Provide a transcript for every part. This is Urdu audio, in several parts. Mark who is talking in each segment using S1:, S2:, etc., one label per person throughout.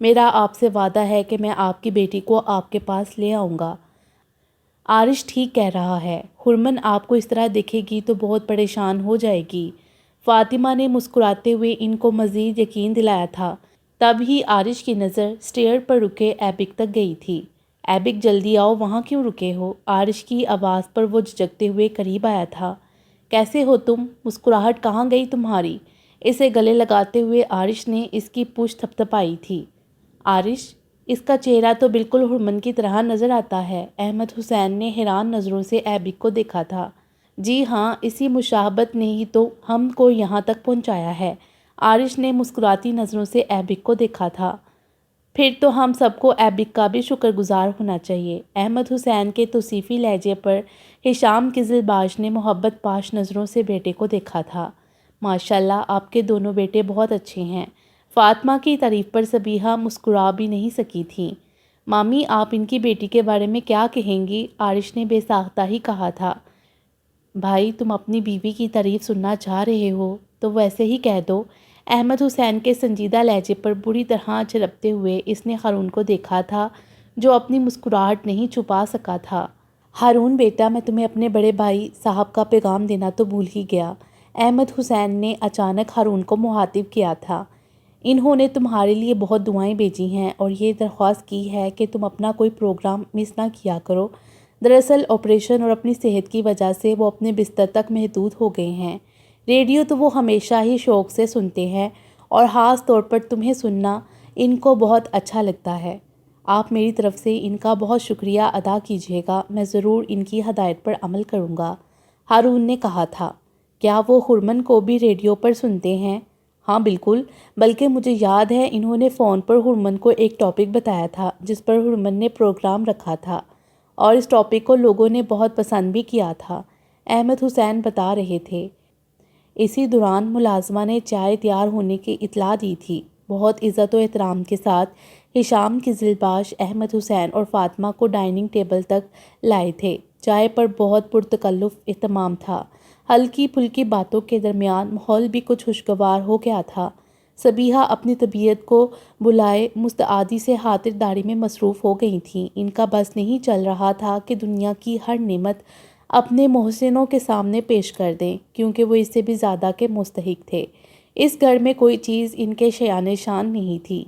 S1: میرا آپ سے وعدہ ہے کہ میں آپ کی بیٹی کو آپ کے پاس لے آؤں گا۔ عارش ٹھیک کہہ رہا ہے، حرمن آپ کو اس طرح دیکھے گی تو بہت پریشان ہو جائے گی۔ فاطمہ نے مسکراتے ہوئے ان کو مزید یقین دلایا تھا۔ تب ہی عارش کی نظر اسٹیئر پر رکے ایبک تک گئی تھی۔ ایبک جلدی آؤ، وہاں کیوں رکے ہو؟ عارش کی آواز پر وہ جھجکتے ہوئے قریب آیا تھا۔ کیسے ہو تم؟ مسکراہٹ کہاں گئی تمہاری؟ اسے گلے لگاتے ہوئے عارش نے اس کی پشت تھپتھپائی تھی۔ عارش، اس کا چہرہ تو بالکل حرمن کی طرح نظر آتا ہے۔ احمد حسین نے حیران نظروں سے ایبک کو دیکھا تھا۔ جی ہاں، اسی مشابہت نے ہی تو ہم کو یہاں تک پہنچایا ہے۔ عارش نے مسکراتی نظروں سے ایبک کو دیکھا تھا۔ پھر تو ہم سب کو ایبک کا بھی شکر گزار ہونا چاہیے۔ احمد حسین کے توصیفی لہجے پر ہشام قزلباش نے محبت پاش نظروں سے بیٹے کو دیکھا تھا۔ ماشاءاللہ، آپ کے دونوں بیٹے بہت اچھے ہیں۔ فاطمہ کی تعریف پر صبیحہ مسکرا بھی نہیں سکی تھیں۔ مامی، آپ ان کی بیٹی کے بارے میں کیا کہیں گی؟ عارش نے بے ساختہ ہی کہا تھا۔ بھائی، تم اپنی بیوی کی تعریف سننا چاہ رہے ہو تو ویسے ہی کہہ دو۔ احمد حسین کے سنجیدہ لہجے پر بری طرح جھلکتے ہوئے اس نے ہارون کو دیکھا تھا، جو اپنی مسکراہٹ نہیں چھپا سکا تھا۔ ہارون بیٹا، میں تمہیں اپنے بڑے بھائی صاحب کا پیغام دینا تو بھول ہی گیا۔ احمد حسین نے اچانک ہارون کو مخاطب کیا تھا۔ انہوں نے تمہارے لیے بہت دعائیں بھیجی ہیں اور یہ درخواست کی ہے کہ تم اپنا کوئی پروگرام مس نہ کیا کرو۔ دراصل آپریشن اور اپنی صحت کی وجہ سے وہ اپنے بستر تک محدود ہو گئے ہیں۔ ریڈیو تو وہ ہمیشہ ہی شوق سے سنتے ہیں اور خاص طور پر تمہیں سننا ان کو بہت اچھا لگتا ہے۔ آپ میری طرف سے ان کا بہت شکریہ ادا کیجیے گا، میں ضرور ان کی ہدایت پر عمل کروں گا۔ ہارون نے کہا تھا۔ کیا وہ حرمن کو بھی ریڈیو پر سنتے ہیں؟ ہاں بالکل، بلکہ مجھے یاد ہے انہوں نے فون پر حرمن کو ایک ٹاپک بتایا تھا جس پر حرمن نے پروگرام رکھا تھا، اور اس ٹاپک کو لوگوں نے بہت پسند بھی کیا تھا۔ احمد حسین بتا رہے تھے۔ اسی دوران ملازمہ نے چائے تیار ہونے کی اطلاع دی تھی۔ بہت عزت و احترام کے ساتھ ہشام قزلباش احمد حسین اور فاطمہ کو ڈائننگ ٹیبل تک لائے تھے۔ چائے پر بہت پرتکلف اہتمام تھا۔ ہلکی پھلکی باتوں کے درمیان ماحول بھی کچھ خوشگوار ہو گیا تھا۔ صبیحہ اپنی طبیعت کو بلائے مستعدی سے خاطرداری میں مصروف ہو گئی تھیں۔ ان کا بس نہیں چل رہا تھا کہ دنیا کی ہر نعمت اپنے محسنوں کے سامنے پیش کر دیں، کیونکہ وہ اس سے بھی زیادہ کے مستحق تھے۔ اس گھر میں کوئی چیز ان کے شایان شان نہیں تھی۔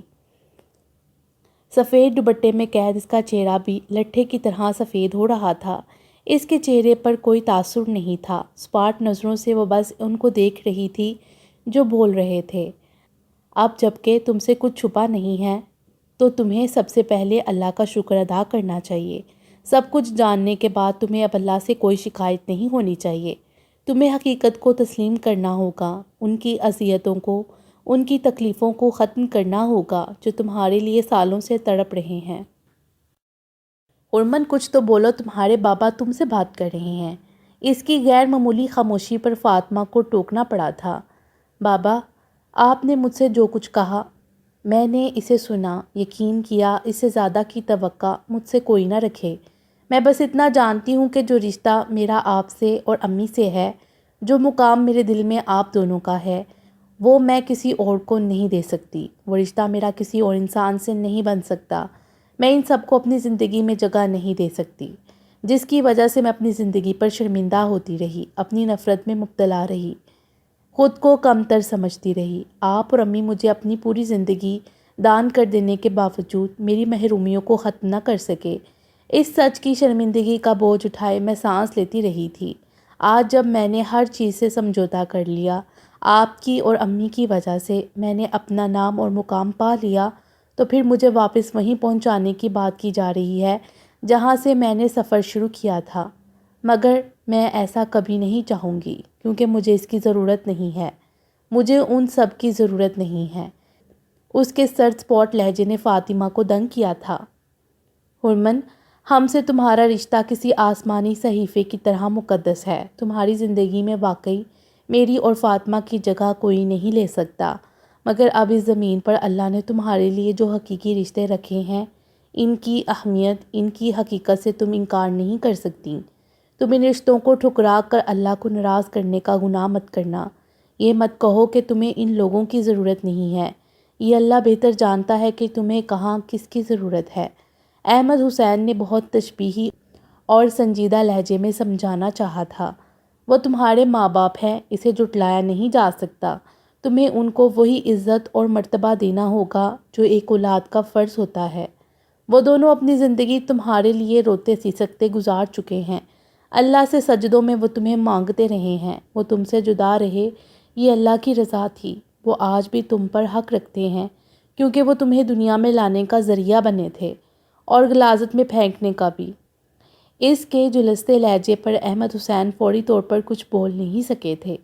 S1: سفید دوپٹے میں قید اس کا چہرہ بھی لٹھے کی طرح سفید ہو رہا تھا۔ اس کے چہرے پر کوئی تاثر نہیں تھا۔ سپاٹ نظروں سے وہ بس ان کو دیکھ رہی تھی جو بول رہے تھے۔ اب جب کہ تم سے کچھ چھپا نہیں ہے تو تمہیں سب سے پہلے اللہ کا شکر ادا کرنا چاہیے۔ سب کچھ جاننے کے بعد تمہیں اب اللہ سے کوئی شکایت نہیں ہونی چاہیے۔ تمہیں حقیقت کو تسلیم کرنا ہوگا، ان کی اذیتوں کو، ان کی تکلیفوں کو ختم کرنا ہوگا جو تمہارے لیے سالوں سے تڑپ رہے ہیں۔ حرمن، کچھ تو بولو، تمہارے بابا تم سے بات کر رہے ہیں۔ اس کی غیر معمولی خاموشی پر فاطمہ کو ٹوکنا پڑا تھا۔ بابا، آپ نے مجھ سے جو کچھ کہا، میں نے اسے سنا، یقین کیا، اس سے زیادہ کی توقع مجھ سے کوئی نہ رکھے۔ میں بس اتنا جانتی ہوں کہ جو رشتہ میرا آپ سے اور امی سے ہے، جو مقام میرے دل میں آپ دونوں کا ہے، وہ میں کسی اور کو نہیں دے سکتی۔ وہ رشتہ میرا کسی اور انسان سے نہیں بن سکتا۔ میں ان سب کو اپنی زندگی میں جگہ نہیں دے سکتی، جس کی وجہ سے میں اپنی زندگی پر شرمندہ ہوتی رہی، اپنی نفرت میں مبتلا رہی، خود کو کم تر سمجھتی رہی۔ آپ اور امی مجھے اپنی پوری زندگی دان کر دینے کے باوجود میری محرومیوں کو ختم نہ کر سکے۔ اس سچ کی شرمندگی کا بوجھ اٹھائے میں سانس لیتی رہی تھی۔ آج جب میں نے ہر چیز سے سمجھوتا کر لیا، آپ کی اور امی کی وجہ سے میں نے اپنا نام اور مقام پا لیا، تو پھر مجھے واپس وہیں پہنچانے کی بات کی جا رہی ہے جہاں سے میں نے سفر شروع کیا تھا۔ مگر میں ایسا کبھی نہیں چاہوں گی، کیونکہ مجھے اس کی ضرورت نہیں ہے۔ مجھے ان سب کی ضرورت نہیں ہے۔ اس کے سرد سپاٹ لہجے نے فاطمہ کو دنگ کیا تھا۔ حرمن، ہم سے تمہارا رشتہ کسی آسمانی صحیفے کی طرح مقدس ہے۔ تمہاری زندگی میں واقعی میری اور فاطمہ کی جگہ کوئی نہیں لے سکتا، مگر اب اس زمین پر اللہ نے تمہارے لیے جو حقیقی رشتے رکھے ہیں، ان کی اہمیت، ان کی حقیقت سے تم انکار نہیں کر سکتی۔ تم ان رشتوں کو ٹھکرا کر اللہ کو ناراض کرنے کا گناہ مت کرنا۔ یہ مت کہو کہ تمہیں ان لوگوں کی ضرورت نہیں ہے۔ یہ اللہ بہتر جانتا ہے کہ تمہیں کہاں کس کی ضرورت ہے۔ احمد حسین نے بہت تشبیہی اور سنجیدہ لہجے میں سمجھانا چاہا تھا۔ وہ تمہارے ماں باپ ہیں، اسے جھٹلایا نہیں جا سکتا۔ تمہیں ان کو وہی عزت اور مرتبہ دینا ہوگا جو ایک اولاد کا فرض ہوتا ہے۔ وہ دونوں اپنی زندگی تمہارے لیے روتے سیسکتے گزار چکے ہیں۔ اللہ سے سجدوں میں وہ تمہیں مانگتے رہے ہیں، وہ تم سے جدا رہے، یہ اللہ کی رضا تھی۔ وہ آج بھی تم پر حق رکھتے ہیں کیونکہ وہ تمہیں دنیا میں لانے کا ذریعہ بنے تھے اور غلاظت میں پھینکنے کا بھی۔ اس کے جھلستے لہجے پر احمد حسین فوری طور پر کچھ بول نہیں سکے تھے۔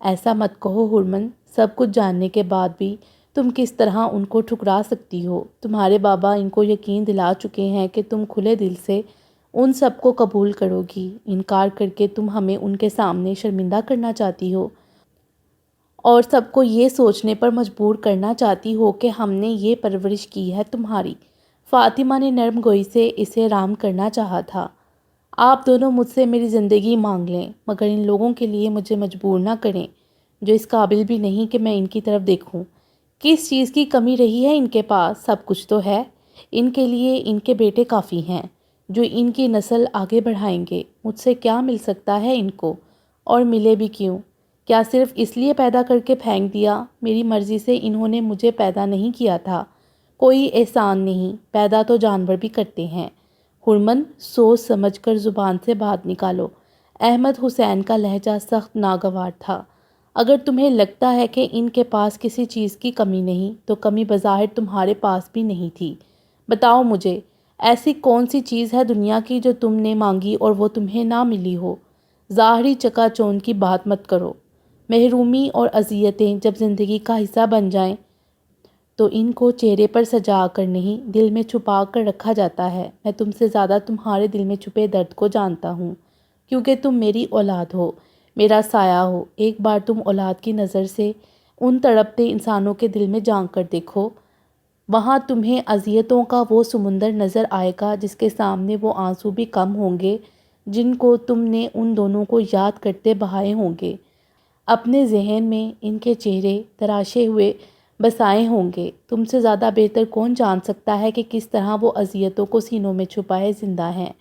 S1: ایسا مت کہو ہرمن، سب کچھ جاننے کے بعد بھی تم کس طرح ان کو ٹھکرا سکتی ہو؟ تمہارے بابا ان کو یقین دلا چکے ہیں کہ تم کھلے دل سے ان سب کو قبول کرو گی۔ انکار کر کے تم ہمیں ان کے سامنے شرمندہ کرنا چاہتی ہو اور سب کو یہ سوچنے پر مجبور کرنا چاہتی ہو کہ ہم نے یہ پرورش کی ہے تمہاری۔ فاطمہ نے نرم گوئی سے اسے رام کرنا چاہا تھا۔ آپ دونوں مجھ سے میری زندگی مانگ لیں مگر ان لوگوں کے لیے مجھے مجبور نہ کریں جو اس قابل بھی نہیں کہ میں ان کی طرف دیکھوں۔ کس چیز کی کمی رہی ہے ان کے پاس؟ سب کچھ تو ہے۔ ان کے لیے ان کے بیٹے کافی ہیں جو ان کی نسل آگے بڑھائیں گے۔ مجھ سے کیا مل سکتا ہے ان کو؟ اور ملے بھی کیوں؟ کیا صرف اس لیے پیدا کر کے پھینک دیا؟ میری مرضی سے انہوں نے مجھے پیدا نہیں کیا تھا۔ کوئی احسان نہیں، پیدا تو جانور بھی کرتے ہیں۔ ہرمن، سوچ سمجھ کر زبان سے بات نکالو۔ احمد حسین کا لہجہ سخت ناگوار تھا۔ اگر تمہیں لگتا ہے کہ ان کے پاس کسی چیز کی کمی نہیں تو کمی بظاہر تمہارے پاس بھی نہیں تھی۔ بتاؤ مجھے، ایسی کون سی چیز ہے دنیا کی جو تم نے مانگی اور وہ تمہیں نہ ملی ہو؟ ظاہری چکا چوند کی بات مت کرو۔ محرومی اور اذیتیں جب زندگی کا حصہ بن جائیں تو ان کو چہرے پر سجا کر نہیں، دل میں چھپا کر رکھا جاتا ہے۔ میں تم سے زیادہ تمہارے دل میں چھپے درد کو جانتا ہوں کیونکہ تم میری اولاد ہو، میرا سایہ ہو۔ ایک بار تم اولاد کی نظر سے ان تڑپتے انسانوں کے دل میں جھانک کر دیکھو، وہاں تمہیں اذیتوں کا وہ سمندر نظر آئے گا جس کے سامنے وہ آنسو بھی کم ہوں گے جن کو تم نے ان دونوں کو یاد کرتے بہائے ہوں گے۔ اپنے ذہن میں ان کے چہرے تراشے ہوئے بسائے ہوں گے۔ تم سے زیادہ بہتر کون جان سکتا ہے کہ کس طرح وہ اذیتوں کو سینوں میں چھپائے زندہ ہیں۔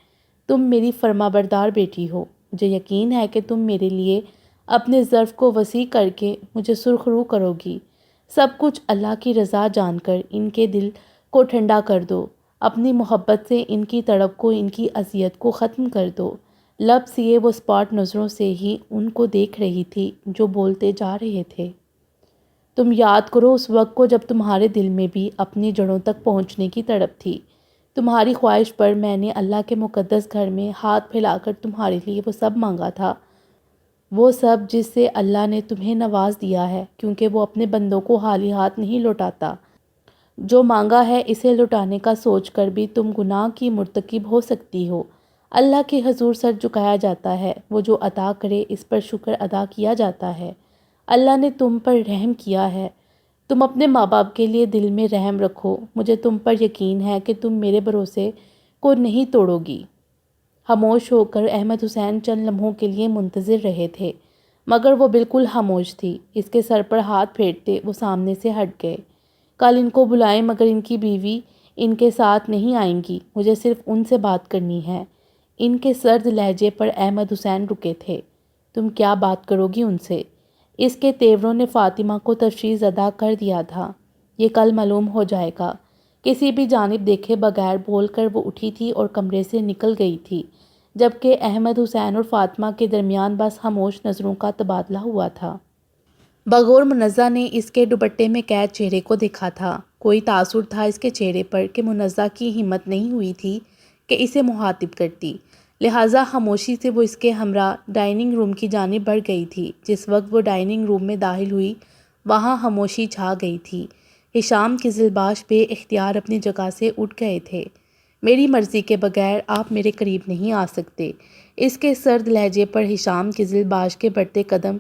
S1: تم میری فرمانبردار بیٹی ہو، مجھے یقین ہے کہ تم میرے لیے اپنے ظرف کو وسیع کر کے مجھے سرخ رو کرو گی۔ سب کچھ اللہ کی رضا جان کر ان کے دل کو ٹھنڈا کر دو۔ اپنی محبت سے ان کی تڑپ کو، ان کی اذیت کو ختم کر دو۔ لب سیے وہ اسپاٹ نظروں سے ہی ان کو دیکھ رہی تھی جو بولتے جا رہے تھے۔ تم یاد کرو اس وقت کو جب تمہارے دل میں بھی اپنی جڑوں تک پہنچنے کی تڑپ تھی۔ تمہاری خواہش پر میں نے اللہ کے مقدس گھر میں ہاتھ پھیلا کر تمہارے لیے وہ سب مانگا تھا، وہ سب جس سے اللہ نے تمہیں نواز دیا ہے، کیونکہ وہ اپنے بندوں کو خالی ہاتھ نہیں لوٹاتا۔ جو مانگا ہے اسے لوٹانے کا سوچ کر بھی تم گناہ کی مرتکب ہو سکتی ہو۔ اللہ کے حضور سر جھکایا جاتا ہے، وہ جو عطا کرے اس پر شکر ادا کیا جاتا ہے۔ اللہ نے تم پر رحم کیا ہے، تم اپنے ماں باپ کے لیے دل میں رحم رکھو۔ مجھے تم پر یقین ہے کہ تم میرے بھروسے کو نہیں توڑو گی۔ خاموش ہو کر احمد حسین چند لمحوں کے لیے منتظر رہے تھے مگر وہ بالکل خاموش تھی۔ اس کے سر پر ہاتھ پھیرتے وہ سامنے سے ہٹ گئے۔ کل ان کو بلائیں مگر ان کی بیوی ان کے ساتھ نہیں آئیں گی، مجھے صرف ان سے بات کرنی ہے۔ ان کے سرد لہجے پر احمد حسین رکے تھے۔ تم کیا بات کرو گی ان سے؟ اس کے تیوروں نے فاطمہ کو تشویش زدہ کر دیا تھا۔ یہ کل معلوم ہو جائے گا۔ کسی بھی جانب دیکھے بغیر بول کر وہ اٹھی تھی اور کمرے سے نکل گئی تھی، جبکہ احمد حسین اور فاطمہ کے درمیان بس خاموش نظروں کا تبادلہ ہوا تھا۔ بغور منزہ نے اس کے دوپٹے میں قید چہرے کو دیکھا تھا۔ کوئی تاثر تھا اس کے چہرے پر کہ منزہ کی ہمت نہیں ہوئی تھی کہ اسے مخاطب کرتی، لہٰذا خاموشی سے وہ اس کے ہمراہ ڈائننگ روم کی جانب بڑھ گئی تھی۔ جس وقت وہ ڈائننگ روم میں داخل ہوئی وہاں خاموشی چھا گئی تھی۔ ہشام قزلباش بے اختیار اپنی جگہ سے اٹھ گئے تھے۔ میری مرضی کے بغیر آپ میرے قریب نہیں آ سکتے۔ اس کے سرد لہجے پر ہشام قزلباش کے بڑھتے قدم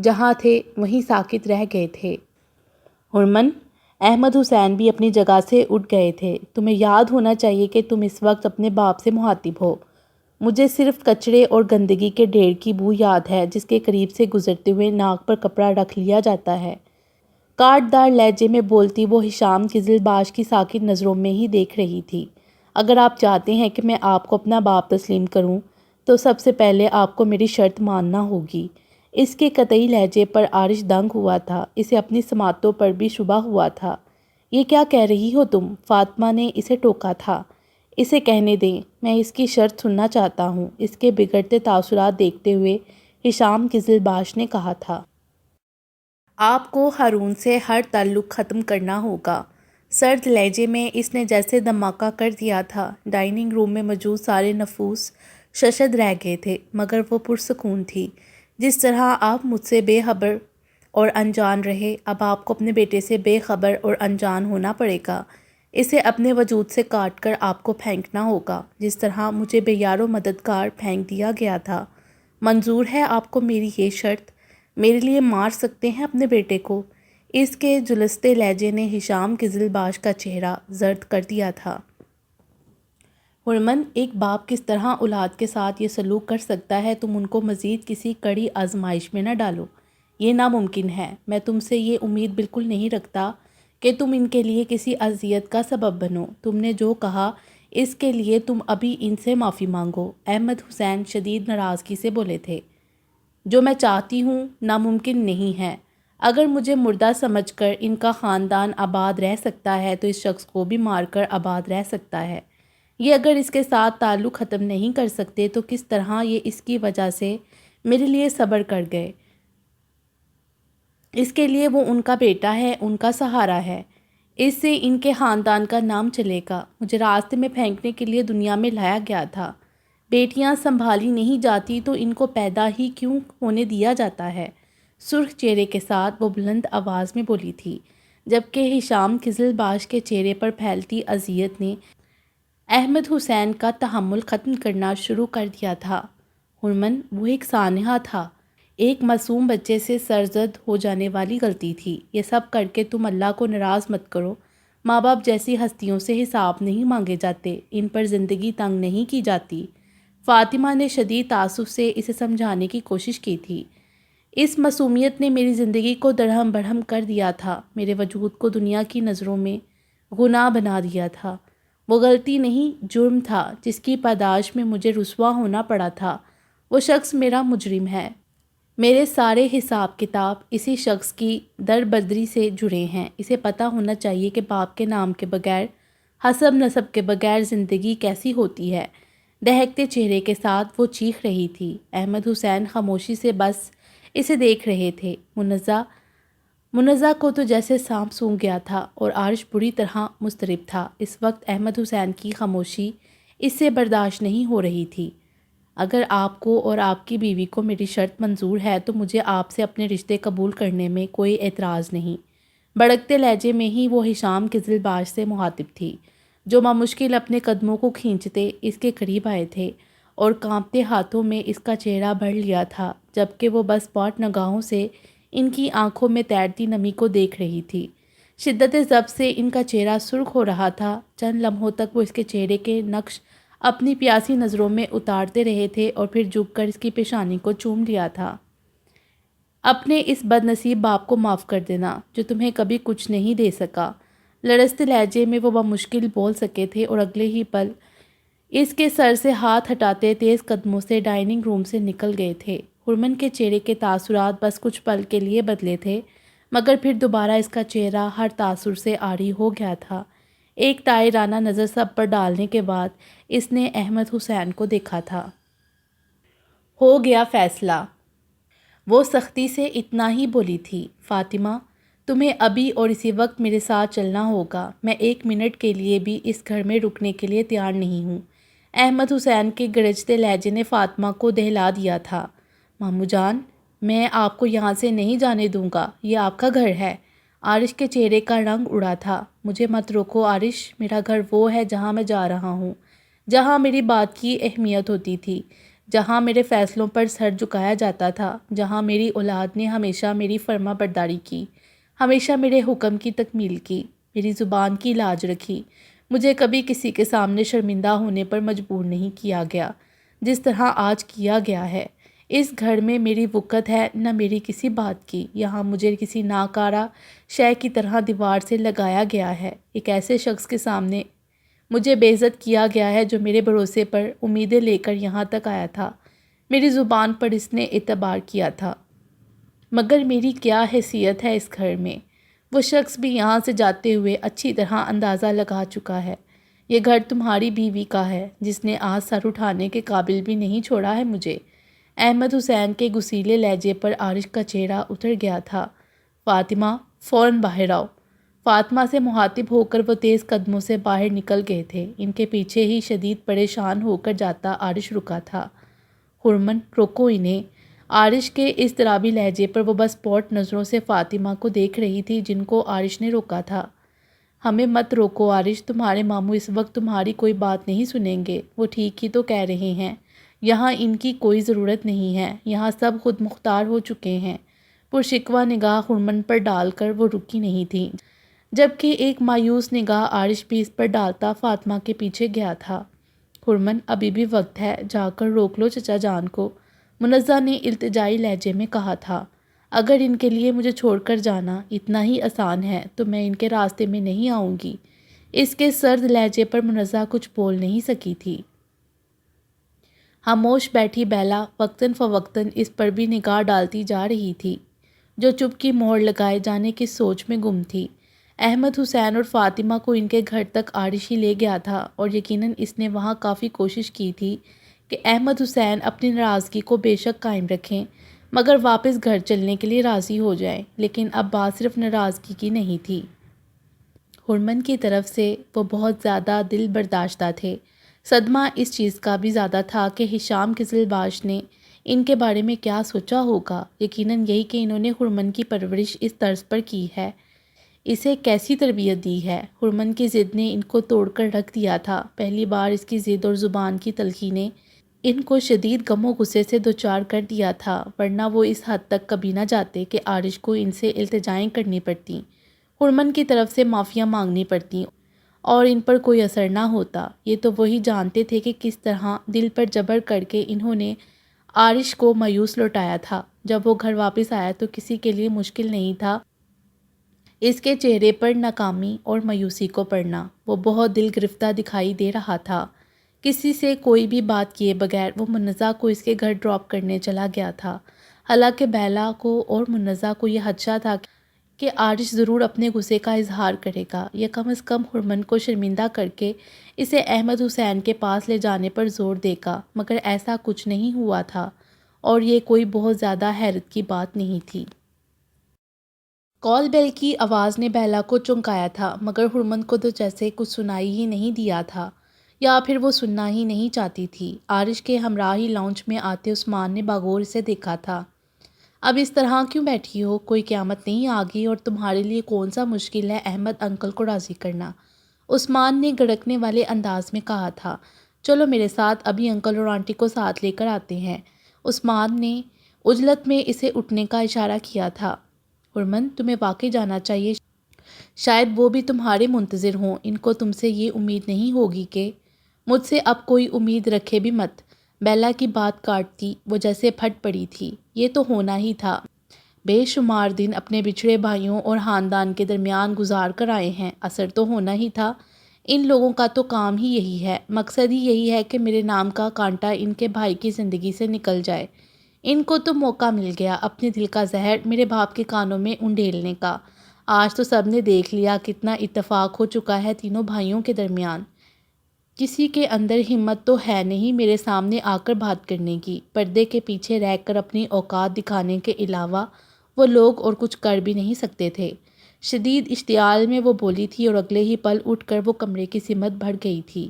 S1: جہاں تھے وہیں ساکت رہ گئے تھے۔ ہرمن، احمد حسین بھی اپنی جگہ سے اٹھ گئے تھے۔ تمہیں یاد ہونا چاہیے کہ تم اس وقت اپنے باپ سے مخاطب ہو۔ مجھے صرف کچرے اور گندگی کے ڈھیر کی بو یاد ہے جس کے قریب سے گزرتے ہوئے ناک پر کپڑا رکھ لیا جاتا ہے۔ کاٹ دار لہجے میں بولتی وہ ہشام قزل باش کی ساکن نظروں میں ہی دیکھ رہی تھی۔ اگر آپ چاہتے ہیں کہ میں آپ کو اپنا باپ تسلیم کروں تو سب سے پہلے آپ کو میری شرط ماننا ہوگی۔ اس کے قطعی لہجے پر عارش دنگ ہوا تھا، اسے اپنی سماعتوں پر بھی شبہ ہوا تھا۔ یہ کیا کہہ رہی ہو تم؟ فاطمہ نے اسے ٹوکا تھا۔ اسے کہنے دیں، میں اس کی شرط سننا چاہتا ہوں، اس کے بگڑتے تاثرات دیکھتے ہوئے ہشام قزل باش نے کہا تھا۔ آپ کو ہارون سے ہر تعلق ختم کرنا ہوگا۔ سرد لہجے میں اس نے جیسے دھماکہ کر دیا تھا۔ ڈائننگ روم میں موجود سارے نفوس ششد رہ گئے تھے، مگر وہ پرسکون تھی۔ جس طرح آپ مجھ سے بے خبر اور انجان رہے، اب آپ کو اپنے بیٹے سے بے خبر اور انجان ہونا پڑے گا۔ اسے اپنے وجود سے کاٹ کر آپ کو پھینکنا ہوگا، جس طرح مجھے بے یار و مددگار پھینک دیا گیا تھا۔ منظور ہے آپ کو میری یہ شرط؟ میرے لیے مار سکتے ہیں اپنے بیٹے کو؟ اس کے جلستے لہجے نے ہشام قزل باش کا چہرہ زرد کر دیا تھا۔ ہرمن، ایک باپ کس طرح اولاد کے ساتھ یہ سلوک کر سکتا ہے؟ تم ان کو مزید کسی کڑی آزمائش میں نہ ڈالو، یہ ناممکن ہے۔ میں تم سے یہ امید بالکل نہیں رکھتا کہ تم ان کے لیے کسی اذیت کا سبب بنو۔ تم نے جو کہا اس کے لیے تم ابھی ان سے معافی مانگو۔ احمد حسین شدید ناراضگی سے بولے تھے۔ جو میں چاہتی ہوں ناممکن نہیں ہے۔ اگر مجھے مردہ سمجھ کر ان کا خاندان آباد رہ سکتا ہے تو اس شخص کو بھی مار کر آباد رہ سکتا ہے۔ یہ اگر اس کے ساتھ تعلق ختم نہیں کر سکتے تو کس طرح یہ اس کی وجہ سے میرے لیے صبر کر گئے؟ اس کے لیے وہ ان کا بیٹا ہے، ان کا سہارا ہے۔ اس سے ان کے خاندان کا نام چلے گا۔ مجھے راستے میں پھینکنے کے لیے دنیا میں لایا گیا تھا۔ بیٹیاں سنبھالی نہیں جاتی تو ان کو پیدا ہی کیوں ہونے دیا جاتا ہے؟ سرخ چہرے کے ساتھ وہ بلند آواز میں بولی تھی، جبکہ ہشام قزل باش کے چہرے پر پھیلتی اذیت نے احمد حسین کا تحمل ختم کرنا شروع کر دیا تھا۔ ہرمن، وہ ایک سانحہ تھا، ایک معصوم بچے سے سرزد ہو جانے والی غلطی تھی۔ یہ سب کر کے تم اللہ کو ناراض مت کرو۔ ماں باپ جیسی ہستیوں سے حساب نہیں مانگے جاتے، ان پر زندگی تنگ نہیں کی جاتی۔ فاطمہ نے شدید تعصب سے اسے سمجھانے کی کوشش کی تھی۔ اس معصومیت نے میری زندگی کو درہم برہم کر دیا تھا، میرے وجود کو دنیا کی نظروں میں گناہ بنا دیا تھا۔ وہ غلطی نہیں، جرم تھا جس کی پاداش میں مجھے رسوا ہونا پڑا تھا۔ وہ شخص میرا مجرم ہے۔ میرے سارے حساب کتاب اسی شخص کی دربدری سے جڑے ہیں۔ اسے پتہ ہونا چاہیے کہ باپ کے نام کے بغیر، حسب نسب کے بغیر زندگی کیسی ہوتی ہے۔ دہکتے چہرے کے ساتھ وہ چیخ رہی تھی۔ احمد حسین خاموشی سے بس اسے دیکھ رہے تھے۔ منزہ کو تو جیسے سانپ سونگھ گیا تھا اور عارش بری طرح مضطرب تھا۔ اس وقت احمد حسین کی خاموشی اس سے برداشت نہیں ہو رہی تھی۔ اگر آپ کو اور آپ کی بیوی کو میری شرط منظور ہے تو مجھے آپ سے اپنے رشتے قبول کرنے میں کوئی اعتراض نہیں۔ بھڑکتے لہجے میں ہی وہ ہشام قزل باش سے مخاطب تھی، جو بمشکل اپنے قدموں کو کھینچتے اس کے قریب آئے تھے اور کانپتے ہاتھوں میں اس کا چہرہ بھر لیا تھا، جبکہ وہ بس پاٹ نگاہوں سے ان کی آنکھوں میں تیرتی نمی کو دیکھ رہی تھی۔ شدت ضبط سے ان کا چہرہ سرخ ہو رہا تھا۔ چند لمحوں تک وہ اس کے چہرے کے نقش اپنی پیاسی نظروں میں اتارتے رہے تھے اور پھر جھک کر اس کی پیشانی کو چوم لیا تھا۔ اپنے اس بد نصیب باپ کو معاف کر دینا جو تمہیں کبھی کچھ نہیں دے سکا۔ لرزتے لہجے میں وہ بمشکل بول سکے تھے اور اگلے ہی پل اس کے سر سے ہاتھ ہٹاتے تیز قدموں سے ڈائننگ روم سے نکل گئے تھے۔ ہرمن کے چہرے کے تاثرات بس کچھ پل کے لیے بدلے تھے، مگر پھر دوبارہ اس کا چہرہ ہر تاثر سے عاری ہو گیا تھا۔ ایک طائرانہ نظر سب پر ڈالنے کے بعد اس نے احمد حسین کو دیکھا تھا۔ ہو گیا فیصلہ، وہ سختی سے اتنا ہی بولی تھی۔ فاطمہ، تمہیں ابھی اور اسی وقت میرے ساتھ چلنا ہوگا۔ میں ایک منٹ کے لیے بھی اس گھر میں رکنے کے لیے تیار نہیں ہوں۔ احمد حسین کے گرجتے لہجے نے فاطمہ کو دہلا دیا تھا۔ مامو جان، میں آپ کو یہاں سے نہیں جانے دوں گا، یہ آپ کا گھر ہے۔ عارش کے چہرے کا رنگ اڑا تھا۔ مجھے مت روکو عارش، میرا گھر وہ ہے جہاں میں جا رہا ہوں، جہاں میری بات کی اہمیت ہوتی تھی، جہاں میرے فیصلوں پر سر جھکایا جاتا تھا، جہاں میری اولاد نے ہمیشہ میری فرما برداری کی، ہمیشہ میرے حکم کی تکمیل کی، میری زبان کی لاج رکھی۔ مجھے کبھی کسی کے سامنے شرمندہ ہونے پر مجبور نہیں کیا گیا، جس طرح آج کیا گیا ہے۔ اس گھر میں میری وقت ہے نہ میری کسی بات کی۔ یہاں مجھے کسی ناکارہ شے کی طرح دیوار سے لگایا گیا ہے۔ ایک ایسے شخص کے سامنے مجھے بے عزت کیا گیا ہے جو میرے بھروسے پر امیدیں لے کر یہاں تک آیا تھا۔ میری زبان پر اس نے اعتبار کیا تھا، مگر میری کیا حیثیت ہے اس گھر میں؟ وہ شخص بھی یہاں سے جاتے ہوئے اچھی طرح اندازہ لگا چکا ہے۔ یہ گھر تمہاری بیوی کا ہے جس نے آج سر اٹھانے کے قابل بھی نہیں چھوڑا ہے مجھے۔ احمد حسین کے غصیلے لہجے پر عارش کا چہرہ اتر گیا تھا۔ فاطمہ، فوراً باہر آؤ۔ فاطمہ سے مخاطب ہو کر وہ تیز قدموں سے باہر نکل گئے تھے۔ ان کے پیچھے ہی شدید پریشان ہو کر جاتا عارش رکا تھا۔ ہرمن، روکو انہیں۔ عارش کے اضطرابی لہجے پر وہ بس پوٹ نظروں سے فاطمہ کو دیکھ رہی تھی جن کو عارش نے روکا تھا۔ ہمیں مت روکو عارش، تمہارے ماموں اس وقت تمہاری کوئی بات نہیں سنیں گے۔ وہ ٹھیک ہی تو کہہ رہے ہیں، یہاں ان کی کوئی ضرورت نہیں ہے، یہاں سب خود مختار ہو چکے ہیں۔ پرشکوہ نگاہ ہرمن پر ڈال کر وہ رکی نہیں تھی، جبکہ ایک مایوس نگاہ عارش بھی اس پر ڈالتا فاطمہ کے پیچھے گیا تھا۔ ہرمن، ابھی بھی وقت ہے، جا کر روک لو چچا جان کو، منزہ نے التجائی لہجے میں کہا تھا۔ اگر ان کے لیے مجھے چھوڑ کر جانا اتنا ہی آسان ہے تو میں ان کے راستے میں نہیں آؤں گی۔ اس کے سرد لہجے پر منزہ کچھ بول نہیں سکی تھی۔ خاموش بیٹھی بیلا وقتاً فوقتاً اس پر بھی نگاہ ڈالتی جا رہی تھی، جو چپ کی مہر لگائے جانے کی سوچ میں گم تھی۔ احمد حسین اور فاطمہ کو ان کے گھر تک عارش ہی لے گیا تھا اور یقیناً اس نے وہاں کافی کوشش کی تھی کہ احمد حسین اپنی ناراضگی کو بے شک قائم رکھیں مگر واپس گھر چلنے کے لیے راضی ہو جائیں، لیکن اب بات صرف ناراضگی کی نہیں تھی۔ ہرمن کی طرف سے وہ بہت زیادہ دل برداشتہ تھے۔ صدمہ اس چیز کا بھی زیادہ تھا کہ ہشام قزلباش نے ان کے بارے میں کیا سوچا ہوگا۔ یقیناً یہی کہ انہوں نے ہرمن کی پرورش اس طرز پر کی ہے، اسے کیسی تربیت دی ہے۔ ہرمن کی ضد نے ان کو توڑ کر رکھ دیا تھا۔ پہلی بار اس کی ضد اور زبان کی تلخی نے ان کو شدید غم و غصے سے دوچار کر دیا تھا، ورنہ وہ اس حد تک کبھی نہ جاتے کہ عارش کو ان سے التجائیں کرنی پڑتیں، ہرمن کی طرف سے معافیاں مانگنی پڑتیں اور ان پر کوئی اثر نہ ہوتا۔ یہ تو وہی جانتے تھے کہ کس طرح دل پر جبر کر کے انہوں نے عارش کو مایوس لوٹایا تھا۔ جب وہ گھر واپس آیا تو کسی کے لیے مشکل نہیں تھا اس کے چہرے پر ناکامی اور مایوسی کو پڑھنا۔ وہ بہت دل گرفتہ دکھائی دے رہا تھا۔ کسی سے کوئی بھی بات کیے بغیر وہ منزہ کو اس کے گھر ڈراپ کرنے چلا گیا تھا۔ حالانکہ بیلا کو اور منزہ کو یہ خدشہ تھا کہ عارش ضرور اپنے غصے کا اظہار کرے گا یا کم از کم ہرمن کو شرمندہ کر کے اسے احمد حسین کے پاس لے جانے پر زور دے گا، مگر ایسا کچھ نہیں ہوا تھا اور یہ کوئی بہت زیادہ حیرت کی بات نہیں تھی۔ کال بیل کی آواز نے بیلا کو چونکایا تھا، مگر ہرمن کو تو جیسے کچھ سنائی ہی نہیں دیا تھا یا پھر وہ سننا ہی نہیں چاہتی تھی۔ عارش کے ہمراہ ہی لاؤنج میں آتے عثمان نے باغور سے دیکھا تھا۔ اب اس طرح کیوں بیٹھی ہو؟ کوئی قیامت نہیں آ گئی اور تمہارے لیے کون سا مشکل ہے احمد انکل کو راضی کرنا؟ عثمان نے گڑکنے والے انداز میں کہا تھا۔ چلو میرے ساتھ، ابھی انکل اور آنٹی کو ساتھ لے کر آتے ہیں۔ عثمان نے عجلت میں اسے اٹھنے کا اشارہ کیا تھا۔ ہرمن، تمہیں واقعی جانا چاہیے، شاید وہ بھی تمہارے منتظر ہوں۔ ان کو تم سے یہ امید نہیں ہوگی کہ… مجھ سے اب کوئی امید رکھے بھی مت، بیلا کی بات کاٹتی وہ جیسے پھٹ پڑی تھی۔ یہ تو ہونا ہی تھا، بے شمار دن اپنے بچھڑے بھائیوں اور خاندان کے درمیان گزار کر آئے ہیں، اثر تو ہونا ہی تھا۔ ان لوگوں کا تو کام ہی یہی ہے، مقصد ہی یہی ہے کہ میرے نام کا کانٹا ان کے بھائی کی زندگی سے نکل جائے۔ ان کو تو موقع مل گیا اپنے دل کا زہر میرے باپ کے کانوں میں انڈیلنے کا۔ آج تو سب نے دیکھ لیا کتنا اتفاق ہو چکا ہے تینوں بھائیوں کے درمیان۔ کسی کے اندر ہمت تو ہے نہیں میرے سامنے آ کر بات کرنے کی۔ پردے کے پیچھے رہ کر اپنی اوقات دکھانے کے علاوہ وہ لوگ اور کچھ کر بھی نہیں سکتے تھے۔ شدید اشتعال میں وہ بولی تھی اور اگلے ہی پل اٹھ کر وہ کمرے کی سمت بڑھ گئی تھی۔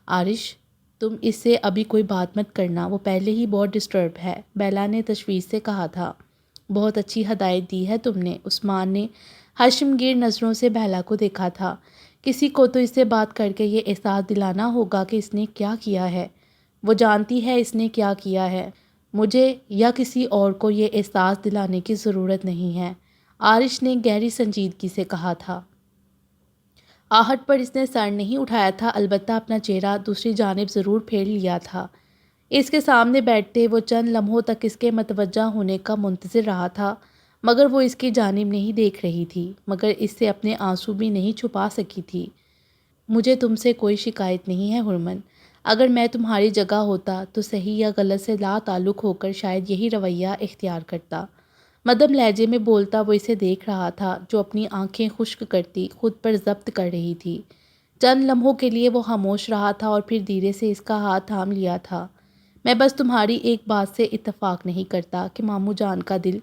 S1: عارش، تم اس سے ابھی کوئی بات مت کرنا، وہ پہلے ہی بہت ڈسٹرب ہے، بیلا نے تشویش سے کہا تھا۔ بہت اچھی ہدایت دی ہے تم نے، عثمان نے خشمگین نظروں سے بیلا کو دیکھا تھا۔ کسی کو تو اس سے بات کر کے یہ احساس دلانا ہوگا کہ اس نے کیا کیا ہے۔ وہ جانتی ہے اس نے کیا کیا ہے، مجھے یا کسی اور کو یہ احساس دلانے کی ضرورت نہیں ہے، عارش نے گہری سنجیدگی سے کہا تھا۔ آہٹ پر اس نے سر نہیں اٹھایا تھا، البتہ اپنا چہرہ دوسری جانب ضرور پھیر لیا تھا۔ اس کے سامنے بیٹھتے وہ چند لمحوں تک اس کے متوجہ ہونے کا منتظر رہا تھا، مگر وہ اس کی جانب نہیں دیکھ رہی تھی، مگر اس سے اپنے آنسو بھی نہیں چھپا سکی تھی۔ مجھے تم سے کوئی شکایت نہیں ہے ہرمن، اگر میں تمہاری جگہ ہوتا تو صحیح یا غلط سے لا تعلق ہو کر شاید یہی رویہ اختیار کرتا۔ مدھم لہجے میں بولتا وہ اسے دیکھ رہا تھا، جو اپنی آنکھیں خشک کرتی خود پر ضبط کر رہی تھی۔ چند لمحوں کے لیے وہ خاموش رہا تھا اور پھر دھیرے سے اس کا ہاتھ تھام لیا تھا۔ میں بس تمہاری ایک بات سے اتفاق نہیں کرتا کہ ماموں جان کا دل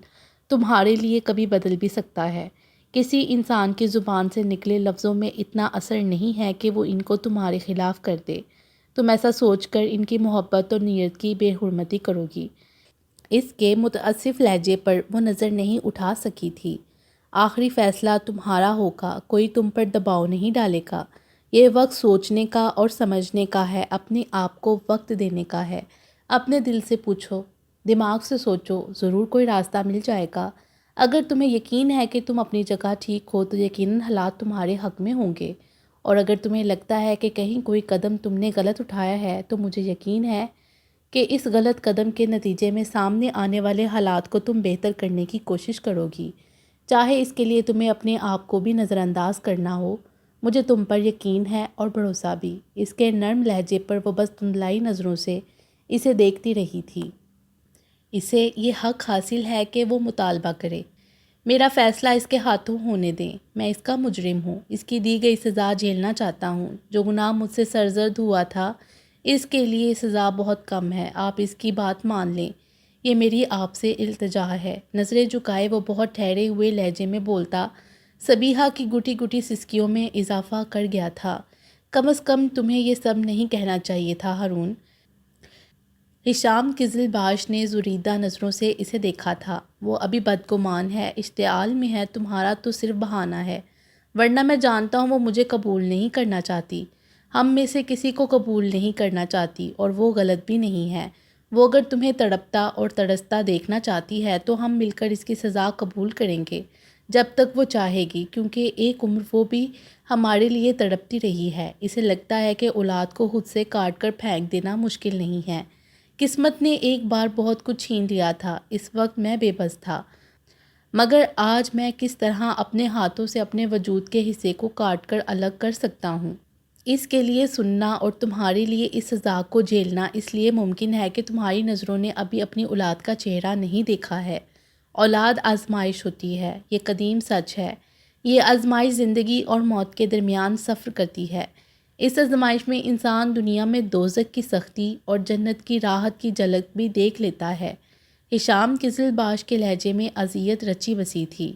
S1: تمہارے لیے کبھی بدل بھی سکتا ہے۔ کسی انسان کی زبان سے نکلے لفظوں میں اتنا اثر نہیں ہے کہ وہ ان کو تمہارے خلاف کر دے۔ تم ایسا سوچ کر ان کی محبت اور نیت کی بے حرمتی کرو گی۔ اس کے متاسف لہجے پر وہ نظر نہیں اٹھا سکی تھی۔ آخری فیصلہ تمہارا ہوگا، کوئی تم پر دباؤ نہیں ڈالے گا۔ یہ وقت سوچنے کا اور سمجھنے کا ہے، اپنے آپ کو وقت دینے کا ہے۔ اپنے دل سے پوچھو، دماغ سے سوچو، ضرور کوئی راستہ مل جائے گا۔ اگر تمہیں یقین ہے کہ تم اپنی جگہ ٹھیک ہو تو یقیناً حالات تمہارے حق میں ہوں گے، اور اگر تمہیں لگتا ہے کہ کہیں کوئی قدم تم نے غلط اٹھایا ہے تو مجھے یقین ہے کہ اس غلط قدم کے نتیجے میں سامنے آنے والے حالات کو تم بہتر کرنے کی کوشش کرو گی، چاہے اس کے لیے تمہیں اپنے آپ کو بھی نظر انداز کرنا ہو۔ مجھے تم پر یقین ہے اور بھروسہ بھی۔ اس کے نرم لہجے پر وہ بس دھندلائی نظروں سے اسے دیکھتی رہی تھی۔ اسے یہ حق حاصل ہے کہ وہ مطالبہ کرے۔ میرا فیصلہ اس کے ہاتھوں ہونے دیں، میں اس کا مجرم ہوں، اس کی دی گئی سزا جھیلنا چاہتا ہوں۔ جو گناہ مجھ سے سرزد ہوا تھا اس کے لیے سزا بہت کم ہے، آپ اس کی بات مان لیں، یہ میری آپ سے التجا ہے۔ نظریں جھکائے وہ بہت ٹھہرے ہوئے لہجے میں بولتا، صبیحہ کی گٹی گٹی سسکیوں میں اضافہ کر گیا تھا، کم از کم تمہیں یہ سب نہیں کہنا چاہیے تھا ہارون۔ ہشام قزلباش نے زریدہ نظروں سے اسے دیکھا تھا۔ وہ ابھی بدگمان ہے، اشتعال میں ہے، تمہارا تو صرف بہانہ ہے، ورنہ میں جانتا ہوں وہ مجھے قبول نہیں کرنا چاہتی، ہم میں سے کسی کو قبول نہیں کرنا چاہتی، اور وہ غلط بھی نہیں ہے۔ وہ اگر تمہیں تڑپتا اور ترستا دیکھنا چاہتی ہے تو ہم مل کر اس کی سزا قبول کریں گے جب تک وہ چاہے گی، کیونکہ ایک عمر وہ بھی ہمارے لیے تڑپتی رہی ہے۔ اسے لگتا ہے کہ اولاد کو خود سے کاٹ کر پھینک دینا مشکل نہیں ہے۔ قسمت نے ایک بار بہت کچھ چھین لیا تھا، اس وقت میں بے بس تھا، مگر آج میں کس طرح اپنے ہاتھوں سے اپنے وجود کے حصے کو کاٹ کر الگ کر سکتا ہوں؟ اس کے لیے سننا اور تمہارے لیے اس سزا کو جھیلنا اس لیے ممکن ہے کہ تمہاری نظروں نے ابھی اپنی اولاد کا چہرہ نہیں دیکھا ہے۔ اولاد آزمائش ہوتی ہے، یہ قدیم سچ ہے۔ یہ آزمائش زندگی اور موت کے درمیان سفر کرتی ہے۔ اس آزمائش میں انسان دنیا میں دوزخ کی سختی اور جنت کی راحت کی جھلک بھی دیکھ لیتا ہے۔ ہشام قزلباش کے لہجے میں اذیت رچی بسی تھی۔